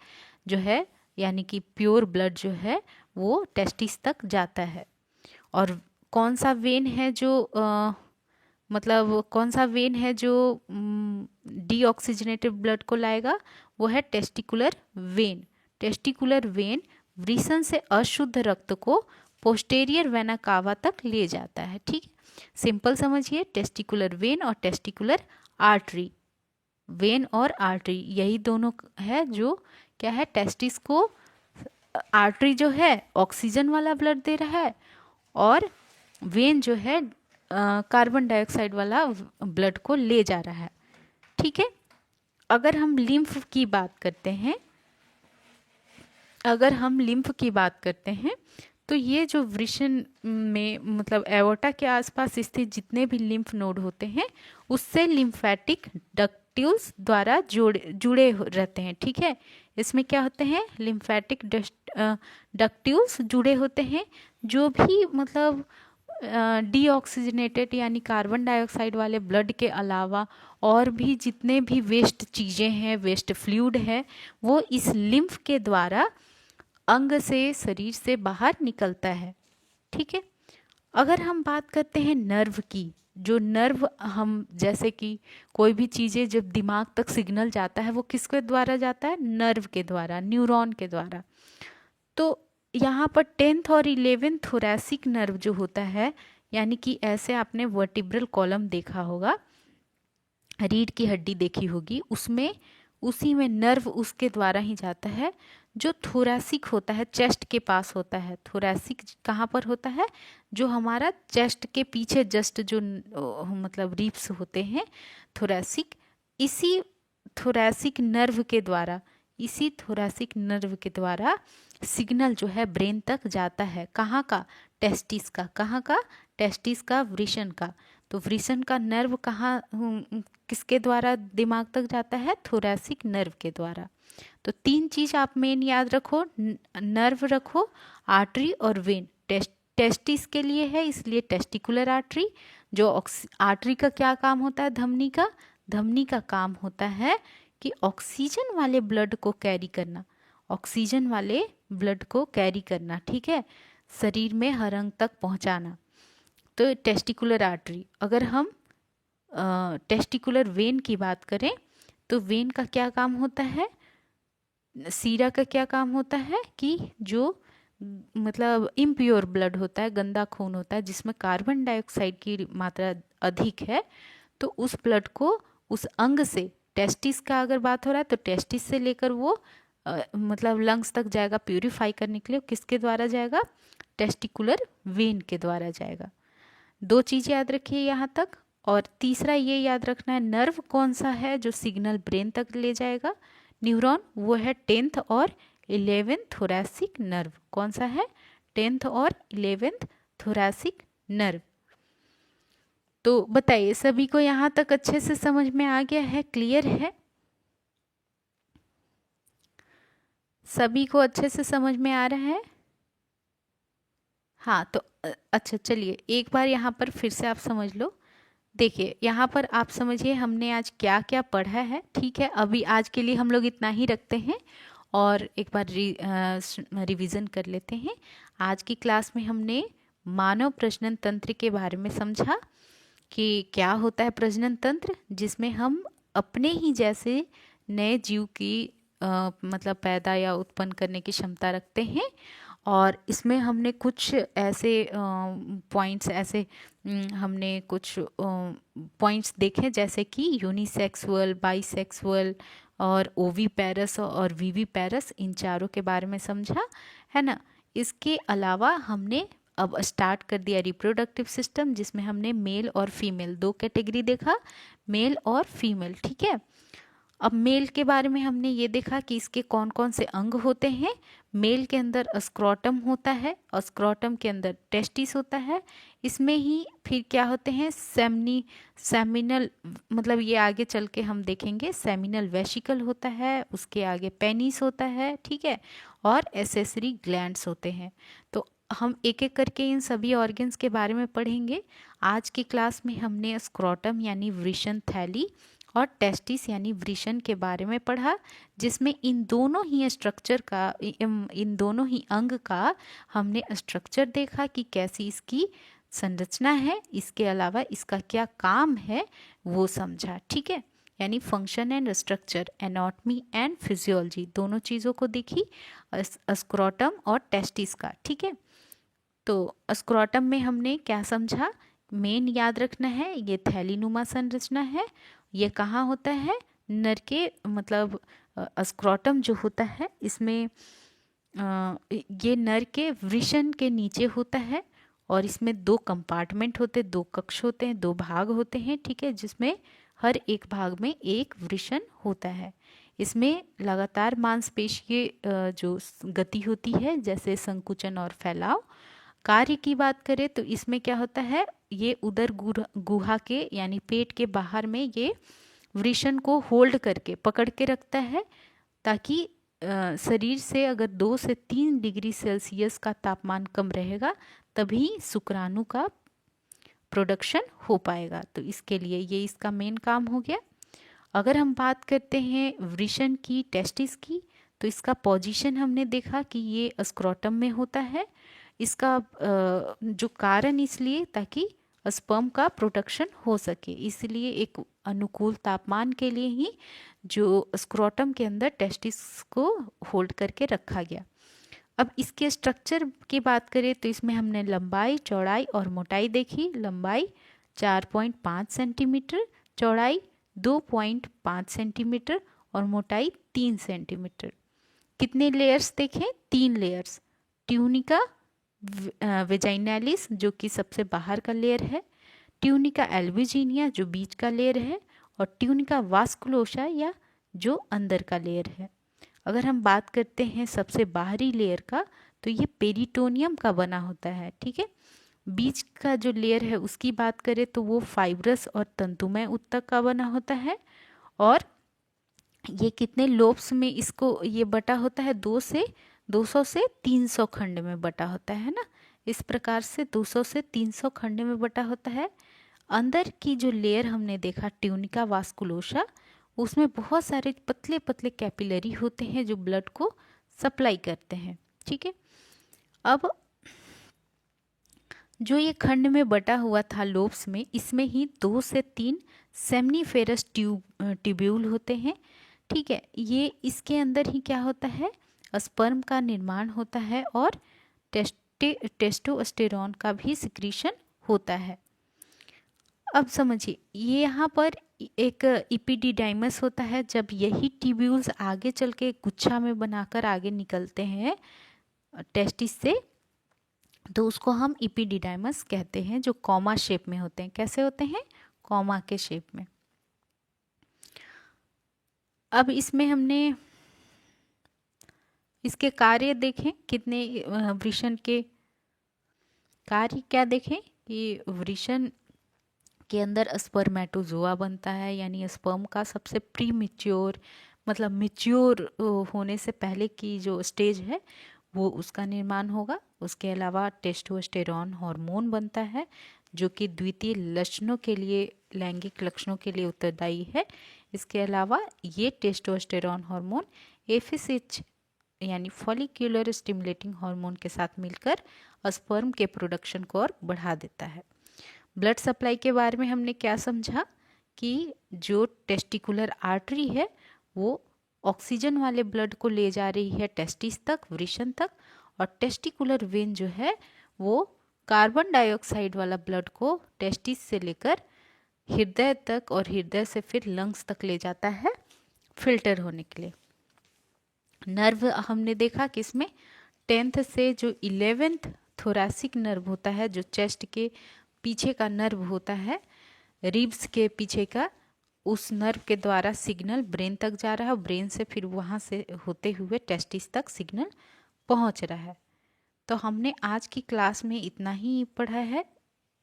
जो है यानी कि प्योर ब्लड जो है वो टेस्टिस तक जाता है। और कौन सा वेन है जो मतलब कौन सा वेन है जो डीऑक्सीजनेटेड ब्लड को लाएगा? वो है टेस्टिकुलर वेन। टेस्टिकुलर वेन वृषण से अशुद्ध रक्त को पोस्टेरियर वेना कावा तक ले जाता है। ठीक है, सिंपल समझिए, टेस्टिकुलर वेन और टेस्टिकुलर आर्टरी, वेन और आर्टरी यही दोनों है जो क्या है, टेस्टिस को, आर्टरी जो है ऑक्सीजन वाला ब्लड दे रहा है और वेन जो है कार्बन डाइऑक्साइड वाला ब्लड को ले जा रहा है। ठीक है, अगर हम लिम्फ की बात करते हैं, तो ये जो वृषण में मतलब एओर्टा के आसपास स्थित जितने भी लिम्फ नोड होते हैं उससे लिम्फेटिक डक्ट्यूल्स द्वारा जुड़े रहते हैं। ठीक है, इसमें क्या होते हैं? लिम्फेटिक डक्ट्यूल्स जुड़े होते हैं, जो भी मतलब डीऑक्सीजनेटेड यानी कार्बन डाइऑक्साइड वाले ब्लड के अलावा और भी जितने भी वेस्ट चीज़ें हैं, वेस्ट फ्लूइड है, वो इस लिम्फ के द्वारा अंग से, शरीर से बाहर निकलता है। ठीक है, अगर हम बात करते हैं नर्व की, जो नर्व हम जैसे कि कोई भी चीज़ें जब दिमाग तक सिग्नल जाता है वो किसके द्वारा जाता है? नर्व के द्वारा, न्यूरॉन के द्वारा। तो यहाँ पर 10th और 11th थोरैसिक नर्व जो होता है, यानी कि ऐसे आपने वर्टिब्रल कॉलम देखा होगा, रीढ़ की हड्डी देखी होगी, उसमें उसी में नर्व उसके द्वारा ही जाता है जो थोरैसिक होता है, चेस्ट के पास होता है। थोरैसिक कहाँ पर होता है? जो हमारा चेस्ट के पीछे जस्ट जो मतलब रिब्स होते हैं, थोरैसिक। इसी थोरैसिक नर्व के द्वारा, इसी थोरैसिक नर्व के द्वारा सिग्नल जो है ब्रेन तक जाता है। कहाँ का? टेस्टिस का। कहाँ का? टेस्टिस का, वृषण का। तो वृषण का नर्व कहाँ, किसके द्वारा दिमाग तक जाता है? थोरैसिक नर्व के द्वारा। तो तीन चीज आप मेन याद रखो, नर्व रखो, आर्टरी और वेन। टेस्टिस के लिए है इसलिए टेस्टिकुलर आर्टरी। जो आर्टरी का क्या काम होता है? धमनी का। धमनी का काम होता है कि ऑक्सीजन वाले ब्लड को कैरी करना, ऑक्सीजन वाले ब्लड को कैरी करना, ठीक है, शरीर में हर अंग तक पहुंचाना। तो टेस्टिकुलर आर्टरी। अगर हम टेस्टिकुलर वेन की बात करें तो वेन का क्या काम होता है? सीरा का क्या काम होता है कि जो मतलब इम्प्योर ब्लड होता है, गंदा खून होता है जिसमें कार्बन डाइऑक्साइड की मात्रा अधिक है, तो उस ब्लड को उस अंग से, टेस्टिस का अगर बात हो रहा है तो टेस्टिस से लेकर वो मतलब लंग्स तक जाएगा प्यूरिफाई करने के लिए। किसके द्वारा जाएगा? टेस्टिकुलर वेन के द्वारा जाएगा। दो चीज याद रखिए यहाँ तक। और तीसरा ये याद रखना है, नर्व कौन सा है जो सिग्नल ब्रेन तक ले जाएगा? न्यूरॉन। वो है 10th और 11th थोरैसिक नर्व। कौन सा है? 10th और 11th थोरैसिक नर्व। तो बताइए सभी को यहाँ तक अच्छे से समझ में आ गया है? क्लियर है? सभी को अच्छे से समझ में आ रहा है? हाँ तो अच्छा चलिए एक बार यहाँ पर फिर से आप समझ लो। देखिए यहाँ पर आप समझिए हमने आज क्या क्या पढ़ा है, ठीक है। अभी आज के लिए हम लोग इतना ही रखते हैं और एक बार रिवीजन कर लेते हैं। आज की क्लास में हमने मानव प्रजनन तंत्र के बारे में समझा कि क्या होता है प्रजनन तंत्र, जिसमें हम अपने ही जैसे नए जीव की मतलब पैदा या उत्पन्न करने की क्षमता रखते हैं। और इसमें हमने कुछ ऐसे पॉइंट्स, ऐसे हमने कुछ पॉइंट्स देखे जैसे कि यूनिसेक्सुअल, बाइसेक्सुअल और ओवीपेरस और वीवीपेरस, इन चारों के बारे में समझा है ना। इसके अलावा हमने अब स्टार्ट कर दिया रिप्रोडक्टिव सिस्टम, जिसमें हमने मेल और फीमेल दो कैटेगरी देखा, मेल और फीमेल, ठीक है। अब मेल के बारे में हमने ये देखा कि इसके कौन कौन से अंग होते हैं। मेल के अंदर स्क्रोटम होता है और स्क्रोटम के अंदर टेस्टिस होता है। इसमें ही फिर क्या होते हैं? सेमिनल, मतलब ये आगे चल के हम देखेंगे, सेमिनल वेसिकल होता है, उसके आगे पेनिस होता है, ठीक है, और एसेसरी ग्लैंड्स होते हैं। तो हम एक एक करके इन सभी ऑर्गन्स के बारे में पढ़ेंगे। आज की क्लास में हमने स्क्रोटम यानी वृषण थैली और टेस्टिस यानी वृषण के बारे में पढ़ा, जिसमें इन दोनों ही स्ट्रक्चर का, इन दोनों ही अंग का हमने स्ट्रक्चर देखा कि कैसी इसकी संरचना है, इसके अलावा इसका क्या काम है वो समझा, ठीक है। यानी function and structure, anatomy and physiology, दोनों चीज़ों को देखी स्क्रोटम और टेस्टिस का, ठीक है। तो स्क्रोटम में हमने क्या समझा? मेन याद रखना है, ये थैलीनुमा संरचना है। ये कहाँ होता है? नर के, मतलब स्क्रोटम जो होता है इसमें ये नर के वृषण के नीचे होता है और इसमें दो कंपार्टमेंट होते हैं, दो कक्ष होते हैं, दो भाग होते हैं, ठीक है, जिसमें हर एक भाग में एक वृषण होता है। इसमें लगातार मांसपेशीय जो गति होती है, जैसे संकुचन और फैलाव। कार्य की बात करें तो इसमें क्या होता है? ये उदर गुहा के यानी पेट के बाहर में ये वृषण को होल्ड करके पकड़ के रखता है, ताकि शरीर से अगर 2 से 3 डिग्री सेल्सियस का तापमान कम रहेगा तभी शुक्राणु का प्रोडक्शन हो पाएगा। तो इसके लिए ये इसका मेन काम हो गया। अगर हम बात करते हैं वृषण की, टेस्टिस की, तो इसका पोजीशन हमने देखा कि ये स्क्रोटम में होता है। इसका जो कारण इसलिए ताकि स्पर्म का प्रोडक्शन हो सके, इसलिए एक अनुकूल तापमान के लिए ही जो स्क्रोटम के अंदर टेस्टिस को होल्ड करके रखा गया। अब इसके स्ट्रक्चर की बात करें तो इसमें हमने लंबाई, चौड़ाई और मोटाई देखी। लंबाई 4.5 सेंटीमीटर, चौड़ाई 2.5 सेंटीमीटर और मोटाई 3 सेंटीमीटर। कितने लेयर्स देखें? 3 लेयर्स। ट्यूनिका वेजाइनालिस जो कि सबसे बाहर का लेयर है, ट्यूनिका एल्बुजिनिया जो बीच का लेयर है, और ट्यूनिका वास्कुलोसा या जो अंदर का लेयर है। अगर हम बात करते हैं सबसे बाहरी लेयर का, तो ये पेरिटोनियम का बना होता है, ठीक है। बीच का जो लेयर है उसकी बात करें तो वो फाइब्रस और तंतुमय ऊतक का बना होता है, और ये कितने लोब्स में इसको ये बटा होता है? 200 से 300 खंड में बटा होता है ना। इस प्रकार से 200 से 300 खंड में बटा होता है। अंदर की जो लेयर हमने देखा ट्यूनिका वास्कुलोसा, उसमें बहुत सारे पतले पतले कैपिलरी होते हैं जो ब्लड को सप्लाई करते हैं, ठीक है। अब जो ये खंड में बटा हुआ था लोब्स में, इसमें ही 2 से 3 सेमनीफेरस ट्यूब्यूल होते हैं, ठीक है। ये इसके अंदर ही क्या होता है? स्पर्म का निर्माण होता है और टेस्टोस्टेरोन का भी सिक्रीशन होता है। अब समझिए, ये यहाँ पर एक इपिडिडाइमस होता है। जब यही ट्यूब्यूल्स आगे चल के गुच्छा में बनाकर आगे निकलते हैं टेस्टिस से, तो उसको हम इपिडिडाइमस कहते हैं, जो कॉमा शेप में होते हैं। कैसे होते हैं? कॉमा के शेप में। अब इसमें हमने इसके कार्य देखें, कितने वृषण के कार्य क्या देखें कि वृषण के अंदर स्पर्मेटोजोआ बनता है, यानी स्पर्म का सबसे प्री मिच्योर मतलब मिच्योर होने से पहले की जो स्टेज है वो उसका निर्माण होगा। उसके अलावा टेस्टोस्टेरॉन हार्मोन बनता है जो कि द्वितीय लक्षणों के लिए, लैंगिक लक्षणों के लिए उत्तरदायी है। इसके अलावा ये टेस्टोस्टेरॉन हार्मोन एफएसएच यानी फॉलिक्यूलर स्टिमुलेटिंग हार्मोन के साथ मिलकर स्पर्म के प्रोडक्शन को और बढ़ा देता है। ब्लड सप्लाई के बारे में हमने क्या समझा कि जो टेस्टिकुलर आर्टरी है वो ऑक्सीजन वाले ब्लड को ले जा रही है टेस्टिस तक, वृषण तक, और टेस्टिकुलर वेन जो है वो कार्बन डाइऑक्साइड वाला ब्लड को टेस्टिस से लेकर हृदय तक और हृदय से फिर लंग्स तक ले जाता है फिल्टर होने के लिए। नर्व हमने देखा कि इसमें 10th से जो 11th थोरैसिक नर्व होता है, जो चेस्ट के पीछे का नर्व होता है, रिब्स के पीछे का, उस नर्व के द्वारा सिग्नल ब्रेन तक जा रहा है और ब्रेन से फिर वहाँ से होते हुए टेस्टिस तक सिग्नल पहुँच रहा है। तो हमने आज की क्लास में इतना ही पढ़ा है,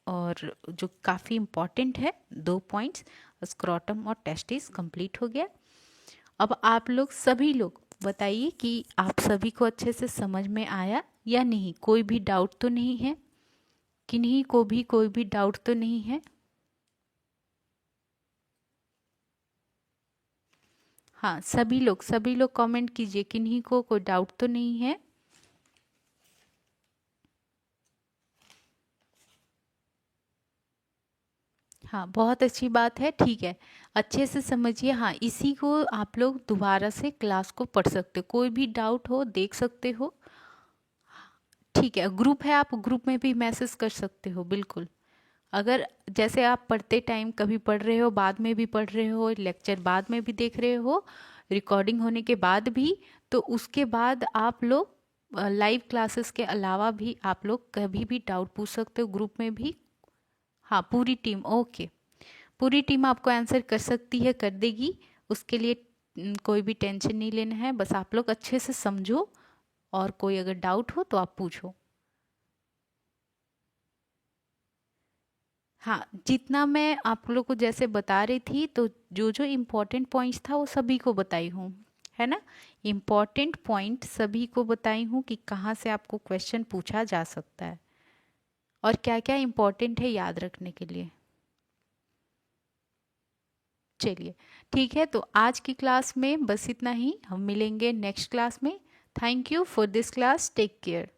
और जो काफ़ी इम्पॉर्टेंट है 2 पॉइंट्स, स्क्रोटम और टेस्टिस कंप्लीट हो गया। अब आप लोग सभी लोग बताइए कि आप सभी को अच्छे से समझ में आया या नहीं? कोई भी डाउट तो नहीं है? किन्हीं को भी कोई भी डाउट तो नहीं है? हाँ, सभी लोग कमेंट कीजिए, किन्हीं को कोई डाउट तो नहीं है? हाँ, बहुत अच्छी बात है, ठीक है। अच्छे से समझिए। हाँ, इसी को आप लोग दोबारा से क्लास को पढ़ सकते हो, कोई भी डाउट हो देख सकते हो, ठीक है। ग्रुप है, आप ग्रुप में भी मैसेज कर सकते हो, बिल्कुल। अगर जैसे आप पढ़ते टाइम कभी पढ़ रहे हो, बाद में भी पढ़ रहे हो, लेक्चर बाद में भी देख रहे हो, रिकॉर्डिंग होने के बाद भी, तो उसके बाद आप लोग लाइव क्लासेस के अलावा भी आप लोग कभी भी डाउट पूछ सकते हो ग्रुप में भी। हाँ, पूरी टीम, ओके, पूरी टीम आपको आंसर कर सकती है, कर देगी। उसके लिए कोई भी टेंशन नहीं लेना है, बस आप लोग अच्छे से समझो, और कोई अगर डाउट हो तो आप पूछो। हाँ, जितना मैं आप लोग को जैसे बता रही थी, तो जो जो इम्पोर्टेंट पॉइंट्स था वो सभी को बताई हूँ, है ना। इम्पोर्टेंट पॉइंट सभी को बताई हूँ कि कहाँ से आपको क्वेश्चन पूछा जा सकता है और क्या क्या इम्पोर्टेंट है याद रखने के लिए। चलिए, ठीक है, तो आज की क्लास में बस इतना ही। हम मिलेंगे नेक्स्ट क्लास में। Thank you for this class, take care.